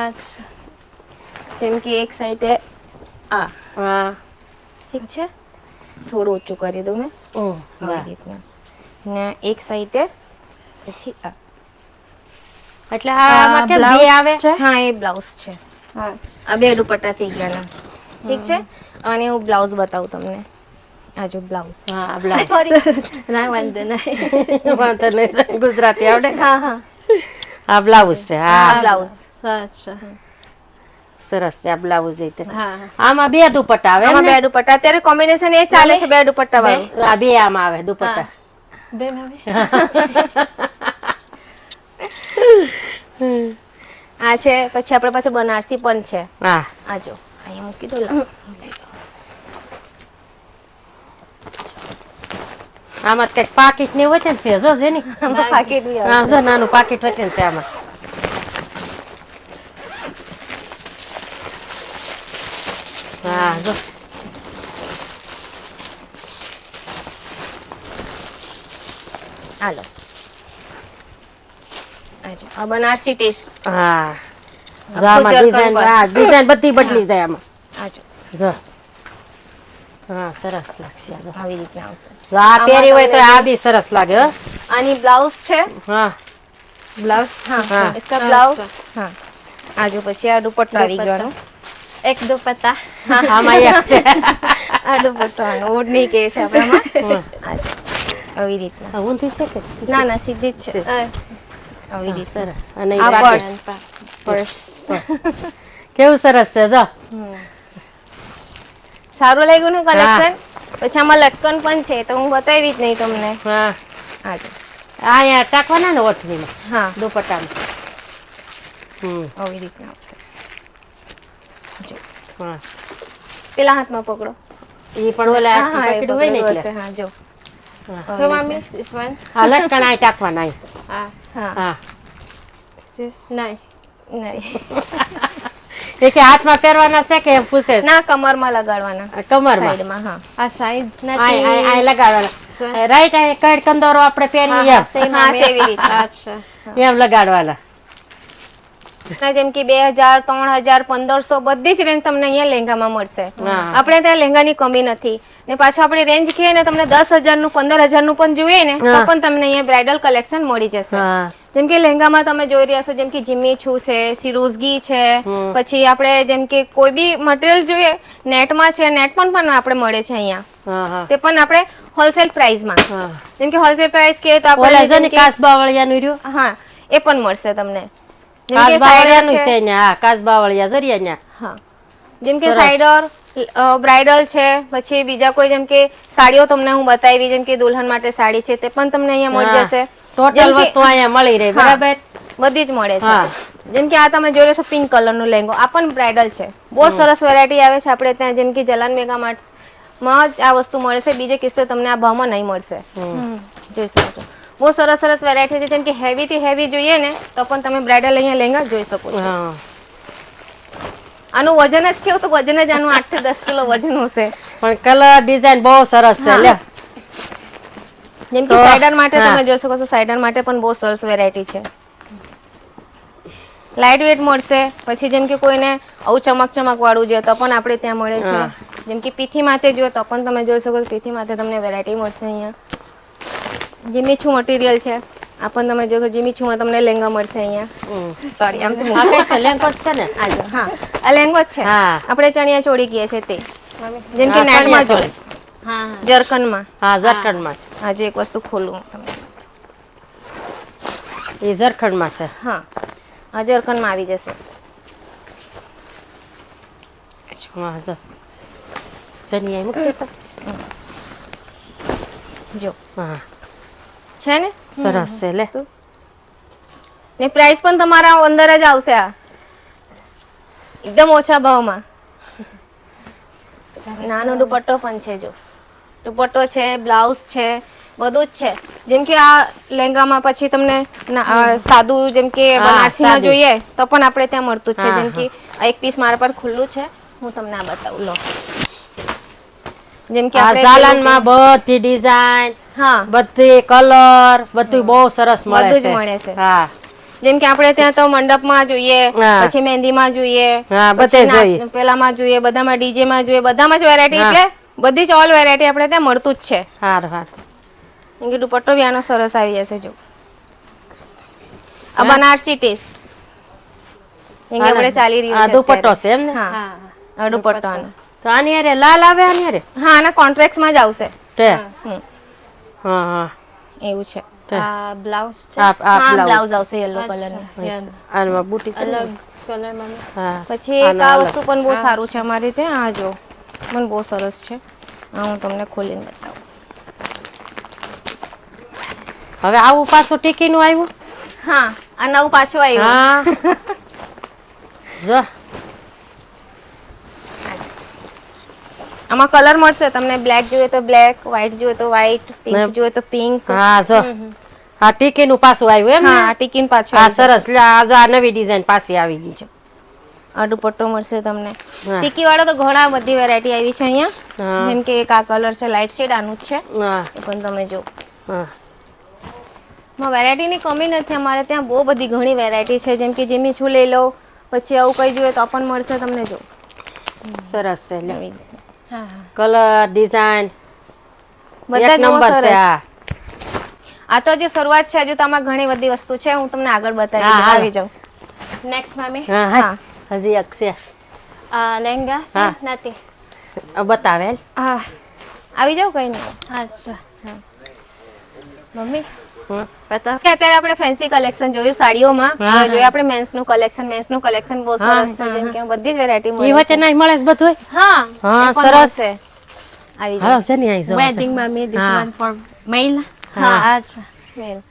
અચ્છા
જેમ કે એક સાઈડે આ
હા
ઠીક છે, થોડું ઊંચું કરી દઉં મેં આવી
વાહ.
રીતના, ને એક સાઈડે પછી આ.
એટલે આમાં કેમ બે
બ્લાઉઝ
આવે?
છે?
હા, એ બ્લાઉઝ છે.
અચ્છા
આ બે દુપટ્ટા થઈ ગયા ના. ઠીક છે, અને હું બ્લાઉઝ બતાવું તમને. આ જો બ્લાઉઝ.
હા બ્લાઉઝ.
સોરી.
ના વાંધો નહીં
વાંધો નહીં, ગુજરાતી આવડે.
હા હા,
આ બ્લાઉઝ છે.
આ
હા
બ્લાઉઝ.
અચ્છા
સરસ છે આ બ્લાઉઝ એ તો.
હા
આમાં બે દુપટ્ટા આવે એમ
આમાં
ને?
બે દુપટ્ટા અત્યારે કોમ્બિનેશન એ ચાલે છે, બે દુપટ્ટા વાળું.
આ બે આમાં આવે દુપટ્ટા.
બે મમ્મી
આ છે, પછી આપણા પાસે બનારસી પણ છે.
હા
આ જો અહીંયા મૂકી દો.
આમાં કઈક પાકીટ ને હોય ને છે જો જેની.
આમાં પાકીટ બી આવશે.
આમ જો નાનું પાકીટ હોય ને છે આમાં. હા જો
હાલો. આ જો આ બનારસી ટેસ્ટ.
હા જો
આખું
આમાં
જરકન
ડિઝાઇન
પર.
હા ડિઝાઇન બધી બદલી જાય આમાં.
આ જો
જો હા સરસ લાગશે જો.
આવી રીતના આવશે.
જો આ પહેરી હોય તો આ બી સરસ લાગે હો.
આની બ્લાઉઝ છે.
હા
બ્લાઉઝ
હા, इसका બ્લાઉઝ. હા, આ જો પછી આ દુપટ્ટો આવી ગયો.
એક દુપટ્ટા
આમાં એક છે.
આ દુપટ્ટો આનો ઓઢણી કે છે આપણામાં. આ જો આવી રીતના.
આ ઊંધી છે કે
ના ના, સીધી જ છે. આવી
હા,
રીતના.
સરસ અને ઈ
આ
પાકીટ.
પર્સ.
પર્સ
કેવું સરસ છે જો.
સારું લાગ્યું ને કલેક્શન? પછી આમાં લટકન પણ છે, તો હું બતાવી જ નહીં તમને.
હા
આ જો
અહીંયા ટાંકવાના ને ઓઠણીમાં
હા,
દુપટ્ટામાં.
આવી રીતના આવશે. જો
હા
પેલા હાથમાં પકડો.
ઈ પણ ઓલા
હા હા, એ
પાકીટ હોય ને
પકડેલું
એટલે.
હશે. હા જો.
So mommy, this one.
હા લટકણ આ ટાંકવાના અહીં.
Ah,
હા,
હા
this nine.
નહીં.
એ કે હાથમાં પહેરવાના છે કે એમ પૂછે.
ના, કમરમાં લગાડવાના.
કમરમાં
સાઈડમાં. હા,
આ side
આ
નથી.
લગાડવાના રાઈટ આ કડ કંદોરો આપણે પહેરીએ એમ.
Same
હા,
mommy.
તેવી રીતના.
અચ્છા
એમ લગાડવાના.
અને જેમ કે 2000, 3000, 1500 બધી જ રેન્જ તમને અહીંયા લહેંગામાં મળશે.
હા.
આપણે ત્યાં લહેંગાની કમી નથી. ને પાછું આપણી રેન્જ કહીએ ને, તમને 10,000 નું 15,000 નું પણ જોઈએ ને તો
હા.
પણ તમને અહીંયા બ્રાઇડલ કલેક્શન મળી જશે.
હા
જેમ કે લહેંગામાં તમે જોઈ રહ્યા છો, જેમ કે જીમી છુ છે, સિરોઝગી છે, પછી આપણે જેમ કે કોઈ બી મટીરિયલ જોઈએ નેટમાં છે, નેટ પણ આપણે મળે છે અહીંયા.
હા હા
તે પણ આપણે હોલસેલ પ્રાઇસમાં.
હા
જેમ કે હોલસેલ પ્રાઇસ કહીએ તો
ઓલા
આપણે
જો
જેમ
ને
કે
કાચબાવળિયાનું રહ્યું.
હા, એ પણ મળશે તમને. જેમ કે સાઈડર
કાચબાવળિયાનું
છે.
છે ને હા કાચબાવળિયા જોરિયા ન્યા.
હા, જેમ કે
સરસ.
સાઈડર, બ્રાઇડલ છે, પછી બીજા કોઈ જેમ કે સાડીઓ તમને હું બતાવી, જેમ કે દુલ્હન માટે સાડી છે તે પણ તમને અહીંયા મળી જશે.
ટોટલ
જેમ કે-
વસ્તુ અહીંયા મળી રહે,
હા.
બરાબર.
બધી જ મળે છે.
હા.
જેમ કે આ તમે જોઈ લેશો પિંક કલરનો લેંગો, આ પણ બ્રાઇડલ છે. બહુ સરસ વેરાયટી આવે છે આપણે ત્યાં, જેમ કે જલાન મેગા માર્ટમાં જ આ વસ્તુ મળે છે, બીજે કિસ્સે તમને આ ભાવમાં નહીં મળશે. જોઈ શકો છો, બહુ સરસ સરસ વેરાયટી છે. જેમ કે હેવી થી હેવી જોઈએ ને તો પણ તમે બ્રાઇડલ અહીંયા લેંગા જોઈ શકો છો.
હા.
આનું વજન જ કેવું, તો વજન જ આનું 8 થી 10 કિલો વજન હશે.
પણ કલર ડિઝાઇન બહુ સરસ છે.
હા.
લે
જેમ કે
તો-
સાઇડર માટે
હા.
તમે જોઈ શકો છો, સાઇડર માટે પણ બહુ સરસ વેરાયટી છે. લાઇટ વેટ મળશે. પછી જેમ કે કોઈને આવું ચમક વાળું જોઈએ તો પણ આપણે ત્યાં મળે છે.
હા.
જેમ કે પીથી માથે જોઈએ તો પણ તમે જોઈ શકો છો, પીથી માથે તમને વેરાયટી મળશે અહીંયા. જીમીછું મટીરિયલ છે, આ પણ તમે જોઈ શકો, જીમીછુંમાં તમને લેંગા મળશે અહીંયા. સોરી, આમ તો
આ કઈ છે? લેંગો જ છે ને?
આ જો, હા આ લેંગો જ છે.
હા.
આપણે ચણિયા ચોળી કહીએ છીએ તે, જેમ કે
હા,
નેટમાં
ચણિયા
જોઈએ,
હા
જરકનમાં.
હા, ઝરખંડમાં.
આ જો એક વસ્તુ ખોલું તમને.
એ ઝરખંડમાં છે.
હા, આ જરકનમાં આવી જશે.
હા, જો ચનિયા મૂકી તો.
જો
હા,
છે ને
સરસ છે. લે
વસ્તુ. ને પ્રાઇસ પણ તમારા અંદર જ આવશે. આ એકદમ ઓછા ભાવમાં. નાનો દુપટ્ટો પણ છે. જો દુપટ્ટો છે, બ્લાઉઝ છે, બધું જ છે. જેમ કે આ લહેંગામાં પછી તમને સાદું જેમ કે
હા,
બનારસીમાં
સાદી.
જોઈએ તો પણ આપણે ત્યાં મળતું જ છે.
હા,
જેમ કે આ એક પીસ મારા પર ખુલ્લું છે, હું તમને આ બતાવું. લો, જેમ કે
આ
આપણે
ઝાલાનમાં બધી ડિઝાઇન,
હા
બધી કલર, બધું બહુ સરસ મળે
બધું જ
છે.
મળે છે.
હા.
જેમ કે આપણે ત્યાં તો મંડપમાં જોઈએ,
હા.
પછી મહેંદીમાં જોઈએ,
હા,
પછી
બધે જોઈએ.
પેલામાં જોઈએ, બધામાં ડીજેમાં જોઈએ, બધામાં જ વેરાયટી,
હા.
એટલે બધી જ ઓલ વેરાયટી આપણે ત્યાં મળતું જ છે.
હાર હાર.
કેમ કે દુપટ્ટો બી આનો સરસ આવી જશે. જો આ
હા.
બનારસી ટેસ્ટ, જેમ કે આપણે ચાલી રહ્યું
આ
છે
દુપટ્ટો
અત્યારે.
છે એમ ને?
હા,
હા
આ દુપટ્ટો આનો.
તો આની હારે લાલ આવે, આની હારે
હા, આના કોન્ટ્રાક્ટમાં જ આવશે.
તે.
હમ,
હા હા.
એવું છે.
તે.
આ બ્લાઉઝ છે.
આ
હા,
બ્લાઉઝ.
બ્લાઉઝ આવશે યલો
અચ્છા,
કલરનું.
યાદ.
આમાં બુટી છે ને?
અલગ કલર માં.
હા.
પછી એક
આનો
આ
અલગ.
વસ્તુ પણ બહુ
આ
સારું છે અમારી ત્યાં. આ જો પણ બહુ સરસ છે. હા, હું તમને ખોલીને બતાવું.
હવે આવું પાછું ટીકીનું આવ્યું.
હા, આ નવું પાછું આવ્યું.
હા. જો
આમાં કલર મળશે તમને. બ્લેક જોઈએ તો બ્લેક, વ્હાઈટ જોઈએ તો વ્હાઈટ, પિંક
ને-
જોઈએ તો પિંક.
હા, જો આ ટીકીનું પાછું આવ્યું એમ
હા,
ને?
આ ટીકીન પાછું
આ
આવી જશે.
સરસ. લે આ જો આ નવી ડિઝાઇન પાછી આવી ગઈ છે.
આ દુપટ્ટો મળશે તમને.
હા.
ટીકી વાળો તો ઘણા બધી વેરાયટી આવી છે અહીંયા.
હા.
જેમ કે એક આ કલર છે, લાઇટ શેડ, આનું જ છે.
હા.
એ પણ તમે જો.
હા.
વેરાયટીની કમી નથી. અમારે ત્યાં બહુ બધી ઘણી વેરાયટી છે. જેમ કે જીમીછું લઈ લો, પછી આવું કંઈ જોઈએ તો પણ મળશે તમને. જો
સરસ છે. લે
આવી.
હા હા.
કલર ડિઝાઇન
બધા
એક
જ બહુ
નંબર છે.
સરસ.
આ
આ તો હજી શરૂઆત છે. હજુ તો આમાં ઘણી બધી વસ્તુ છે. હું તમને આગળ બતાવી
હા,
દઉં.
હાલો.
આવી જાઉં.
Next mummy.
હા હા. હજી એક છે.
લહેંગા છે
હા.
નથી.
બતાવે.
હા, આવી જાઉં. કઈ નહીં.
અચ્છા.
મમ્મી
હમ.
બતાવ કે અત્યારે આપણે ફેન્સી કલેક્શન જોયું સાડીઓમાં.
હા.
હવે જોઈએ આપણે મેન્સનું કલેક્શન બહુ
હા.
સરસ છે. જેમ કે બધી જ વેરાયટી
ઈ
મળે
વચ્ચે
છે.
નહીં મળે છે બધું?
હા,
હા,
એ પણ
સરસ.
મળશે. આવી
હાલો
જાઓ.
છે ને અહીં જો.
Wedding mummy. This
હા.
one for male.
હા.
અચ્છા.
મેલ.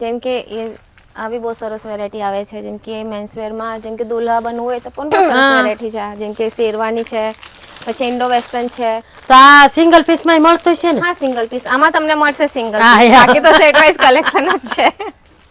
જેમ કે એ આવી બહુ સરસ વેરાયટી આવે છે. જેમ કે મેન્સવેરમાં, જેમ કે દુલ્હા બનવું હોય તો પણ બહુ સરસ
હા.
વેરાયટી છે. જેમ કે શેરવાની છે, પછી ઇન્ડો વેસ્ટર્ન છે.
તો આ સિંગલ પીસ માં મળતું છે ને?
હા, સિંગલ પીસ. આમાં તમને મળશે સિંગલ
હા,
પીસ.
યા.
બાકી તો સેટ વાઇઝ કલેક્શન જ છે.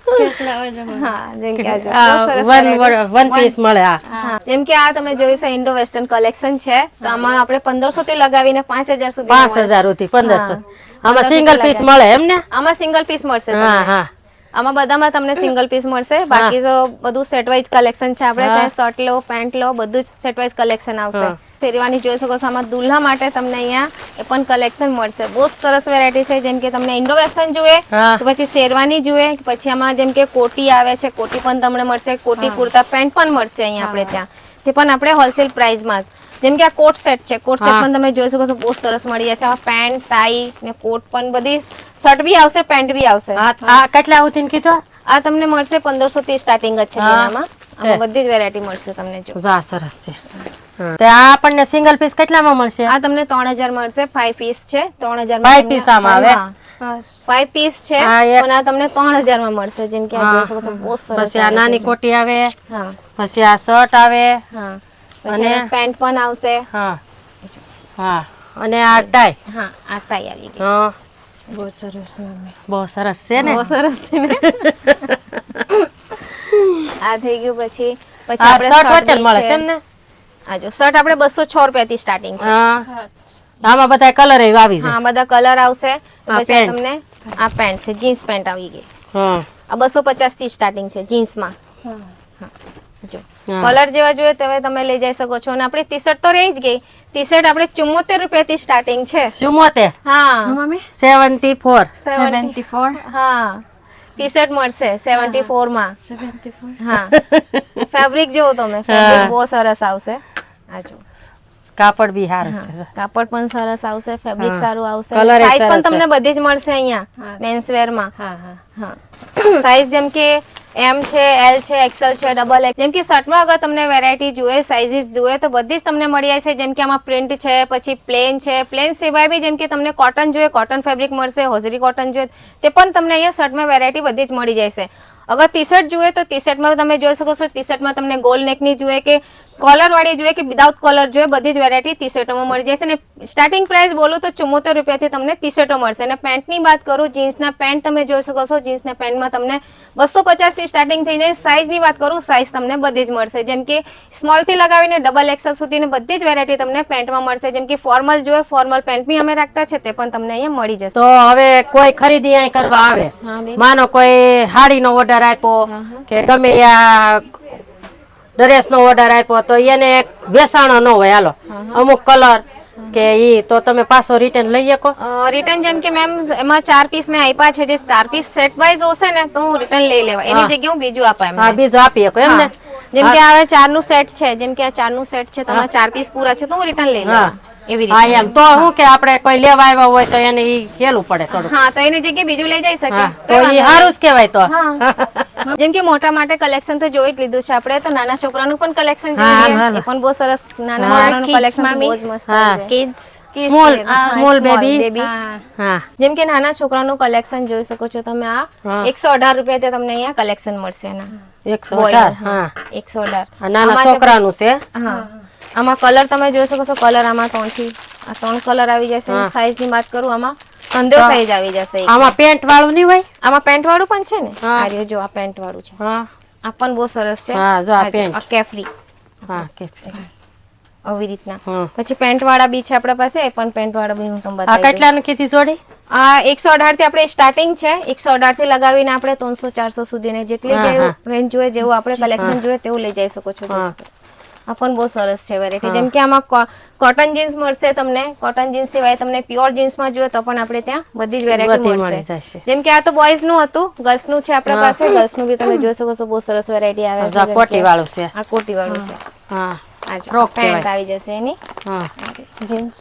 કેટલા ઓર્ડર?
હા, જેમ કે આ જો બહુ સરસ variety.
વન પીસ મળે. આ
હા, જેમ કે આ તમે જોયું છે ઇન્ડો વેસ્ટર્ન કલેક્શન છે. તો આમાં આપણે 1500 થી લગાવીને 5000 સુધી
5000 થી 1500. આમાં
1500
સિંગલ
થી
પીસ
લગાવી.
મળે એમ ને?
આમાં સિંગલ પીસ મળશે
હા
તમને.
હા.
આમાં બધામાં તમને સિંગલ પીસ મળશે. બાકી તો બધું સેટ વાઇઝ કલેક્શન છે. આપણે
હા.
ત્યાં શર્ટ લો, પેન્ટ લો, બધું જ સેટ વાઇઝ કલેક્શન આવશે.
હા.
શેરવાની જોઈ શકો છો. આમાં દુલ્હા માટે તમને અહીંયા એ પણ કલેક્શન મળશે. બહુ સરસ વેરાયટી છે. જેમ કે તમને ઇન્ડો વેસ્ટર્ન જોઈએ
હા.
કે પછી શેરવાની જોઈએ, પછી આમાં જેમ કે કોટી આવે છે, કોટી પણ તમને મળશે. કોટી કુર્તા પેન્ટ પણ મળશે અહીંયા આપણે ત્યાં. તે પણ આપણે હોલસેલ પ્રાઇસમાં જ. જેમ કે આ કોટ સેટ છે. કોટ સેટ
હા.
પણ તમે જોઈ શકો છો. બહુ સરસ મળી જશે. આમાં પેન્ટ, ટાઈ ને કોટ પણ બધી શર્ટ બી આવશે, પેન્ટ બી આવશે.
હા, આ કેટલા આવતી ને કીધું?
આ તમને મળશે 1500 થી સ્ટાર્ટિંગ જ છે
હા.
તેનામાં. આમાં બધી જ વેરાયટી મળશે તમને. જો
જો આ સરસ છે. હા. તો આ આપણને સિંગલ પીસ કેટલામાં મળશે?
આ તમને 3000 મળશે. 5 પીસ છે. 3000
5 piece આમાં આવે?
5 પીસ છે
આ એક-
પણ આ તમને 3000 માં મળશે. જેમ કે આ જોઈ શકો છો બહુ સરસ.
પછી આ નાની કોટી આવે,
હા
પછી આ શર્ટ આવે,
હા. પછી પેન્ટ પણ આવશે.
હા હા, અને આ ટાઈ.
હા આ ટાઈ આવી ગઈ.
હા,
બહુ સરસ મમ્મી.
બહુ સરસ છે ને.
બહુ સરસ છે ને. આ થઈ ગયું. પછી પછી
આ
આપણે
શર્ટ
શર્ટ
વચ્ચે
બી
મળે
છે.
છે એમ ને?
આ જો શર્ટ આપણે 206 રૂપિયાથી સ્ટાર્ટિંગ છે.
હા, આમાં બધા કલર એવા આવી જાય.
હા બધા કલર આવશે.
આ
પછી આ
pant.
તમને આ પેન્ટ છે, જીન્સ પેન્ટ આવી ગઈ.
હા
આ 250 થી સ્ટાર્ટિંગ છે જીન્સમાં. જો
હા.
કલર જેવા જોઈએ તેવા તમે લઈ જઈ શકો છો. અને આપણી ટી શર્ટ તો રહી જ ગઈ. ટી શર્ટ આપણે 74 રૂપિયાથી સ્ટાર્ટિંગ છે.
74,
હા
મમ્મી
74.
74
હા ટી શર્ટ મળશે 74 માં.
74
હા ફેબ્રિક જેવો તમે ફેબ્રિક બહુ સરસ આવશે. આ જો
કાપડ બી સારું છે.
કાપડ પણ સરસ આવશે. ફેબ્રિક
હા.
સારું આવશે.
Colour એ
સાઈઝ પણ
સરસ
તમને
છે.
બધી જ મળશે અહીંયા મેન્સ વેર માં.
હા હા
હા સાઈઝ જેમ કે એમ છે, એલ છે, એક્સેલ છે, ડબલ એક્સ. જેમ કે શર્ટમાં અગર તમને વેરાયટી જોઈએ, સાઇઝીસ જોઈએ તો બધી જ તમને મળી જાય છે. જેમ કે આમાં પ્રિન્ટ છે, પછી પ્લેન છે. પ્લેન સિવાય બી જેમ કે તમને કોટન જોઈએ, કોટન ફેબ્રિક મળશે. હોઝરી કોટન જોઈએ તે પણ તમને અહીંયા શર્ટમાં વેરાયટી બધી જ મળી જશે. અગર ટી શર્ટ જોઈએ તો ટી શર્ટમાં તમે જોઈ શકો છો. ટી શર્ટમાં તમને ગોલ નેકની જોઈએ કે કોલર વાળી જોઈએ કે વિદાઉટ કોલર જોઈએ, બધી જ વેરાયટી ટી શર્ટોમાં મળી જશે. અને સ્ટાર્ટિંગ પ્રાઇસ બોલું તો 74 રૂપિયાથી તમને ટી શર્ટો મળશે. અને પેન્ટની વાત કરું, જીન્સના પેન્ટ તમે જોઈ શકો છો. જીન્સના પેન્ટમાં તમને 250 થી સ્ટાર્ટિંગ થઈને સાઇઝની વાત કરું, સાઇઝ તમને બધી જ મળશે. જેમ કે સ્મોલ થી લગાવીને ડબલ એક્સેલ સુધીની બધી જ વેરાયટી તમને પેન્ટમાં મળશે. જેમ કે ફોર્મલ જોઈએ, ફોર્મલ પેન્ટ બી અમે રાખતા છે, તે પણ તમને અહીંયા મળી જશે.
તો હવે કોઈ ખરીદી અહીં કરવા આવે,
હા બેન.
માનો કોઈ હાડીનો ઓર્ડર આપ્યો
હા, હા.
કે ગમે આ ડ્રેસનો ઓર્ડર આપ્યો તો એને વેસાણો ન હોય, હાલો અમુક કલર કે ઈ, તો તમે પાછો રિટર્ન લઈ શકો?
રિટર્ન જેમ કે મેમ એમાં 4 પીસ મેં આપ્યા છે. જે 4 પીસ સેટ વાઇઝ હશે ને તો હું રિટર્ન લઈ લેવા. એની
હા.
જગ્યાએ હું બીજું આપા
હા,
એમને.
બીજો આપી શકો એમ ને?
હા. જેમ કે હવે 4 નું સેટ છે. જેમ કે આ 4 નું સેટ છે, તમારા 4 પીસ પૂરા છે તો હું રિટર્ન લઈ લેવા. એવી
હા,
રીતે.
એમ તો શું કે આપણે કોઈ લેવા આવ્યા હોય તો એને ઈ ખેલું પડે થોડું.
હા તો એની જગ્યાએ બીજું લઈ જઈ શકે.
હા, તો
કઈ
ઈ
વાંધો
સારું જ કહેવાય તો.
હા. જેમ કે મોટા માટે કલેક્શન તો જોઈ જ લીધું છે આપણે. તો નાના છોકરાનું પણ કલેક્શન
હા,
જોઈ લઈએ.
હા.
એ પણ બહુ સરસ. નાના
હા.
છોકરાનું
Kids,
કલેક્શન
mami.
બહુ જ મસ્ત
હા.
આવી જાય.
kids
Kids
Small,
wear. હા,
small baby.
હા
હા
જેમ કે નાના છોકરાનું કલેક્શન જોઈ શકો છો તમે. આ
હા.
118 રૂપિયાથી તમને અહીંયા કલેક્શન મળશે એના.
118. હા,
118.
આ નાના
આમાં છે
છોકરાનું છે.
હા આમાં કલર તમે જોઈ શકો છો. કલર આમાં 3 થી આ 3 કલર આવી જશે.
હા.
સાઈઝ ની વાત કરું, આમાં કંદો
તો
સાઈઝ આવી જશે.
આમાં પેન્ટ વાળું નહીં હોય?
આમાં પેન્ટ વાળું પણ છે ને.
હા.
આ રહ્યો જો, આ પેન્ટ વાળું છે.
હા
આ પણ બહુ સરસ છે.
હા, જો આ
આ જો,
પેન્ટ.
આ કેફરી
હા, કે
આવી રીતના.
હા.
પછી પેન્ટ વાળા બી છે આપણા પાસે. એ પણ પેન્ટ વાળા બી હું તમને
આ
બતાવી દઉં.
કેટલાનું કીધી જોડી?
આ 118 થી આપણે સ્ટાર્ટિંગ છે. 118 થી લગાવીને આપણે 300 400 સુધીની જેટલી
હા,
જેવું
હા.
રેન્જ જોઈએ, જેવું આપણે કલેક્શન જોઈએ તેવું લઈ જઈ શકો છો.
હા.
આ પણ બહુ સરસ છે વેરાયટી.
હા.
જેમ કે આમાં કોટન જીન્સ મળશે તમને. કોટન જીન્સ સિવાય તમને પ્યોર જીન્સમાં જોઈએ તો પણ આપણે ત્યાં બધી જ વેરાયટી
બધી
મળશે.
મળી જશે.
જેમ કે આ તો બોયઝ નું હતું, ગર્લ્સ નું છે આપણા
હા.
પાસે. ગર્લ્સ નું બી તમે જોઈ શકો છો. બહુ સરસ વેરાયટી આવે
આ
છે.
જો આ
જેમ
કોટી
કે
વાળું છે.
આ કોટી વાળું છે.
હા,
આ જો, આ
ફ્રોક
પેન્ટ
કહેવાય.
આવી જશે એની.
હા,
જીન્સ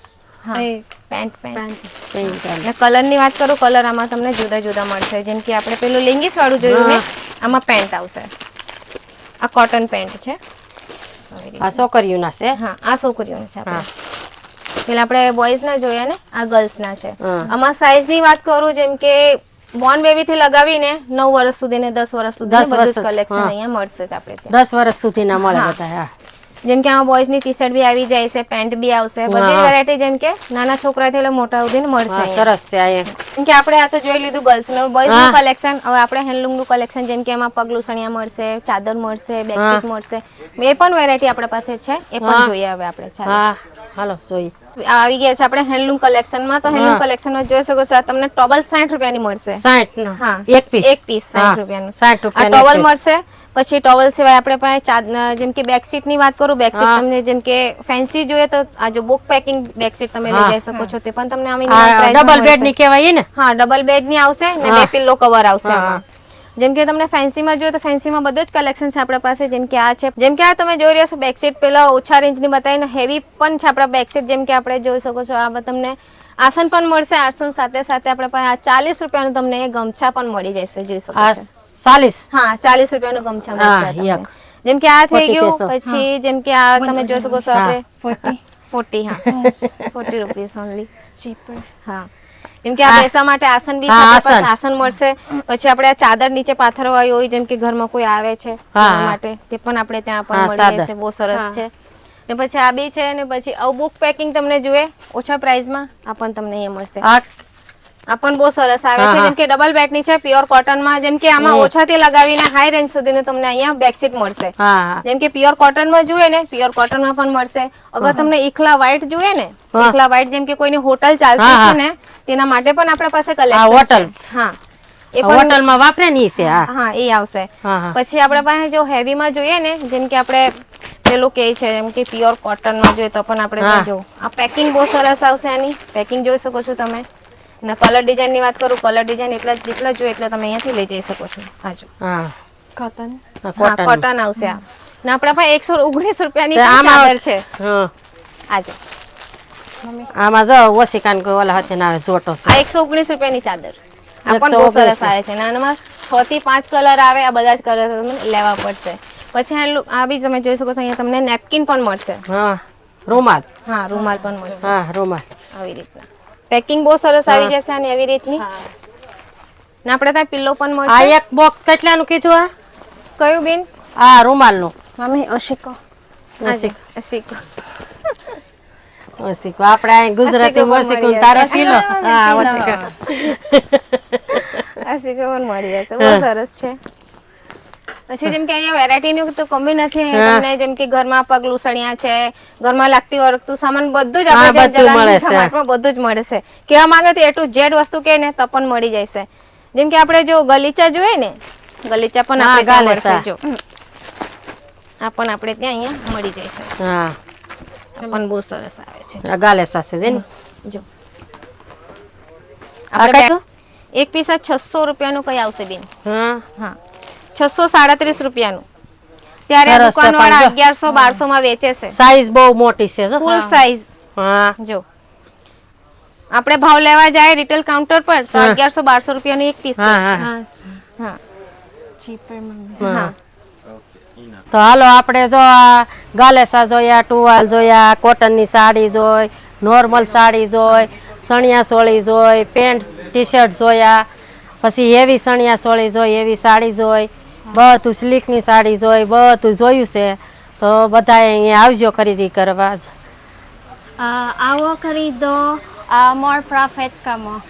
હા
એ
પેન્ટ પેન્ટ.
પેન્ટ વાળું.
અને કલરની વાત કરું, કલર આમાં તમને જુદા જુદા મળશે. જેમ કે આપણે પેલું લેંગીસ વાળું જોયું ને, આમાં પેન્ટ આવશે. આ કોટન પેન્ટ છે. આવી રીતે.
આ છોકરીઓના છે.
હા આ છોકરીઓનું છે
હા.
આપણે. પેલા આપણે બોયઝ ના જોયા ને, આ ગર્લ્સ ના છે.
હા.
આમાં સાઈઝ ની વાત કરું, જેમ કે બોર્ન બેબી થી લગાવીને 9 વર્ષ સુધી ને 10 વર્ષ સુધી
10
બધું જ
વર્ષ.
કલેક્શન
હા.
અહીંયા મળશે જ આપણે ત્યાં.
10 વર્ષ સુધીના મળે
હા.
બધા. હા.
જેમ કે આમાં બોયઝ ની ટી શર્ટ બી આવી જાય છે, પેન્ટ બી આવશે. બધી જ
હા.
વેરાયટી જેમ કે નાના છોકરાથી લઈને મોટા સુધીને મળશે
હા,
અહીંયા.
સરસ છે આ એક.
કેમ કે આપણે આ તો જોઈ લીધું ગર્લ્સ નું. બોયઝ નું
હા.
કલેક્શન હવે આપણે હેન્ડલૂમ નું કલેક્શન. જેમ કે એમાં પગલુસણિયા મળશે, ચાદર મળશે,
હા.
બેડશીટ મળશે. એ પણ વેરાયટી આપણા પાસે છે. એ પણ
હા.
જોઈએ હવે આપણે. ચાલો
હા, હાલો જોઈએ.
આ આવી ગયા છે આપણે હેન્ડલૂમ કલેક્શનમાં. તો હેન્ડલૂમ
હા.
કલેક્શનમાં જોઈ શકો છો. આ તમને ટોવલ 60 રૂપિયાની મળશે.
60 નો
હા
એક પીસ.
એક પીસ
હા,
60 રૂપિયાનું.
60
આ
રૂપિયાનું એક
ટોવલ
પીસ.
મળશે. પછી ટોવલ સિવાય આપણે પાસે જેમ કે બેડશીટ ની વાત કરું, બેડશીટ
હા.
તમને જેમ કે ફેન્સી જોઈએ તો આ જો બુક પેકિંગ બેડશીટ તમે લઈ
હા.
જઈ શકો છો. તે પણ તમને આ મિનિમમ
આ
પ્રાઇસમાં
ડબલ બેડ
મળશે.
ની કહેવાય ઈ ને?
હા ડબલ બેડ ની આવશે ને,
હા.
2 પિલ્લો કવર આવશે
હા.
આમાં. જેમ કે તમને ફેન્સીમાં જોઈએ તો ફેન્સીમાં બધું જ કલેક્શન છે આપણા પાસે. જેમ કે આ છે, જેમ કે આ તમે જોઈ રહ્યા છો બેડશીટ. પેલા ઓછા રેન્જની બતાવીને હેવી પણ છે આપણા બેડશીટ. જેમ કે આપણે જોઈ શકો છો. આ તમને આસન પણ મળશે. આસન સાથે સાથે આપણે પાસે 40 રૂપિયાનું તમને ગમછા પણ મળી જશે. જોઈ શકો
આ
છો.
40.
હા 40 રૂપિયાનું ગમછા મળશે
હા,
આ તમને.
એક.
જેમ કે આ થઈ
40
ગયું
કહેશો.
પછી જેમ કે આ તમે જોઈ શકો છો આપણે
40.
40 હા 40 રૂપીસ ઓનલી
It's cheaper.
હા જેમ કે આ બેસવા માટે આસન બી
હા,
છે
આસન.
આસન મળશે પછી આપણે આ ચાદર નીચે પાથરવાળી હોય જેમ કે ઘરમાં કોઈ આવે છે
હા,
એના
હા.
માટે તે પણ આપણે ત્યાં પણ
હા,
મળી
ચાદર.
જશે બહુ સરસ છે ને પછી આ બી છે ને પછી આવું બુક પેકિંગ તમને જોઈએ ઓછા પ્રાઇસમાં આ પણ તમને અહીંયા મળશે
આ
આ પણ બહુ સરસ આવે
હા,
છે
હા.
જેમ કે ડબલ બેડની છે પ્યોર કોટનમાં જેમ કે આમાં ઓછાથી લગાવીને હાઈ રેન્જ સુધીનું તમને અહીંયા બેડશીટ મળશે
હા હા
જેમ કે પ્યોર કોટનમાં જોઈએ ને પ્યોર કોટનમાં પણ મળશે અગર તમને એકલા વ્હાઈટ જોઈએ ને
હા.
એકલા વ્હાઈટ જેમ કે કોઈની હોટલ ચાલતી
હા,
છે
હા.
ને તેના માટે પણ આપણા પાસે
હા,
કલેક્શન
હોટલ.
છે હા એ પણ
હોટલમાં વાપરે ને ઈ છે હા
હા એ આવશે
હા હા
પછી આપણા પાસે જો હેવીમાં જોઈએ ને જેમ કે આપણે પેલું કે છે જેમ કે પ્યોર કોટનમાં જોઈએ તો પણ આપણે
હા.
ત્યાં જો આ પેકિંગ બહુ સરસ આવશે આની પેકિંગ જોઈ શકો છો તમે ને કલર ડિઝાઇનની વાત કરું કલર ડિઝાઇન એટલા જેટલા જોઈએ એટલા તમે અહીંયાથી લઈ જઈ શકો છો આજો
હા
Cotton.
હા,
હા
કોટન
કોટન આવશે આ ને આપણા પાસે 119 રૂપિયાની
તે
પણ
આમાં
ચાદર છે
હા
આજો
આમાં જો ઓશિકાન કોઈ ઓલા હાથે ના આવે જોટો છે
આ 119 રૂપિયાની ચાદર આ પણ બહુ
119
સરસ આવે છે અને આનામાં 6 થી 5 કલર આવે આ બધા જ કલર તમને લેવા પડશે પછી આ બી તમે જોઈ શકો છો અહીંયા તમને નેપકિન પણ મળશે
હા રૂમાલ
હા રૂમાલ પણ મળશે
હા રૂમાલ
આવી રીતના પેકિંગ બહુ સરસ આવી
હા.
જશે અને એવી રીતની ને આપણે ત્યાં પિલ્લો પણ
આ
મળશે
એક બોક્સ કેટલાનું કીધું આ
કયું બેન
આ રૂમાલનું
Mommy, Oshiko.
આજે શીખો
ઓશિકો આપણે અહીં ગુજરાતી
પણ
ઓશિકો
મળી
તારો
જશે.
શીલો હા
શીલો.
ઓશિકો
આ શીખો પણ મળી જશે બહુ સરસ છે પછી જેમ કે અહીંયા વેરાયટીની તો કમી નથી
હા.
તમને જેમ કે ઘરમાં પગ લૂસણિયા છે ઘરમાં લાગતી વળગતું સામાન બધું જ
હા,
આપણે
બધું
જલારામ
મળે
મીઠા
છે.
માર્ટમાં બધું જ મળે છે કેવા માંગે તો A to Z વસ્તુ કહે ને તો પણ મળી જાય છે જેમ કે આપણે જો ગલીચા જોઈએ ને ગલીચા પણ
હા,
આપણે ત્યાં
ગાલેસા.
મળશે જો આ પણ આપણે ત્યાં અહીંયા મળી જશે
હા
આ પણ બહુ સરસ આવે છે જો
આ ગાલે સાસે છે ને
જો
આ
આપણે
કેટલું
એક પીસ 600 રૂપિયાનું કઈ આવશે બેન
હા
હા 637 રૂપિયાનું ત્યારે આ
સરસ છે પણ
દુકાનવાળા
જો
1100 1200 માં વેચે છે
સાઈઝ બહુ મોટી છે જો
ફૂલ સાઈઝ
હા
જો આપણે ભાવ લેવા જાય રિટેલ કાઉન્ટર પર તો
હા.
1100 1200 રૂપિયાનું એક પીસ
હા
કહે છે
હા
હા
Cheaper, mommy.
હા તો હાલો આપણે જો આ ગાલેસા જોયા ટુવાલ જોયા કોટનની સાડી જોઈ નોર્મલ સાડી જોઈ સણિયા સોળી જોઈ પેન્ટ ટી શર્ટ જોયા પછી એવી સણિયા સોળી જોઈ એવી સાડી જોઈ બધું સિલ્કની સાડી જોઈ બધું જોયું છે તો બધાએ અહીંયા આવજો ખરીદી કરવા
Awo karido, more profit ka mo.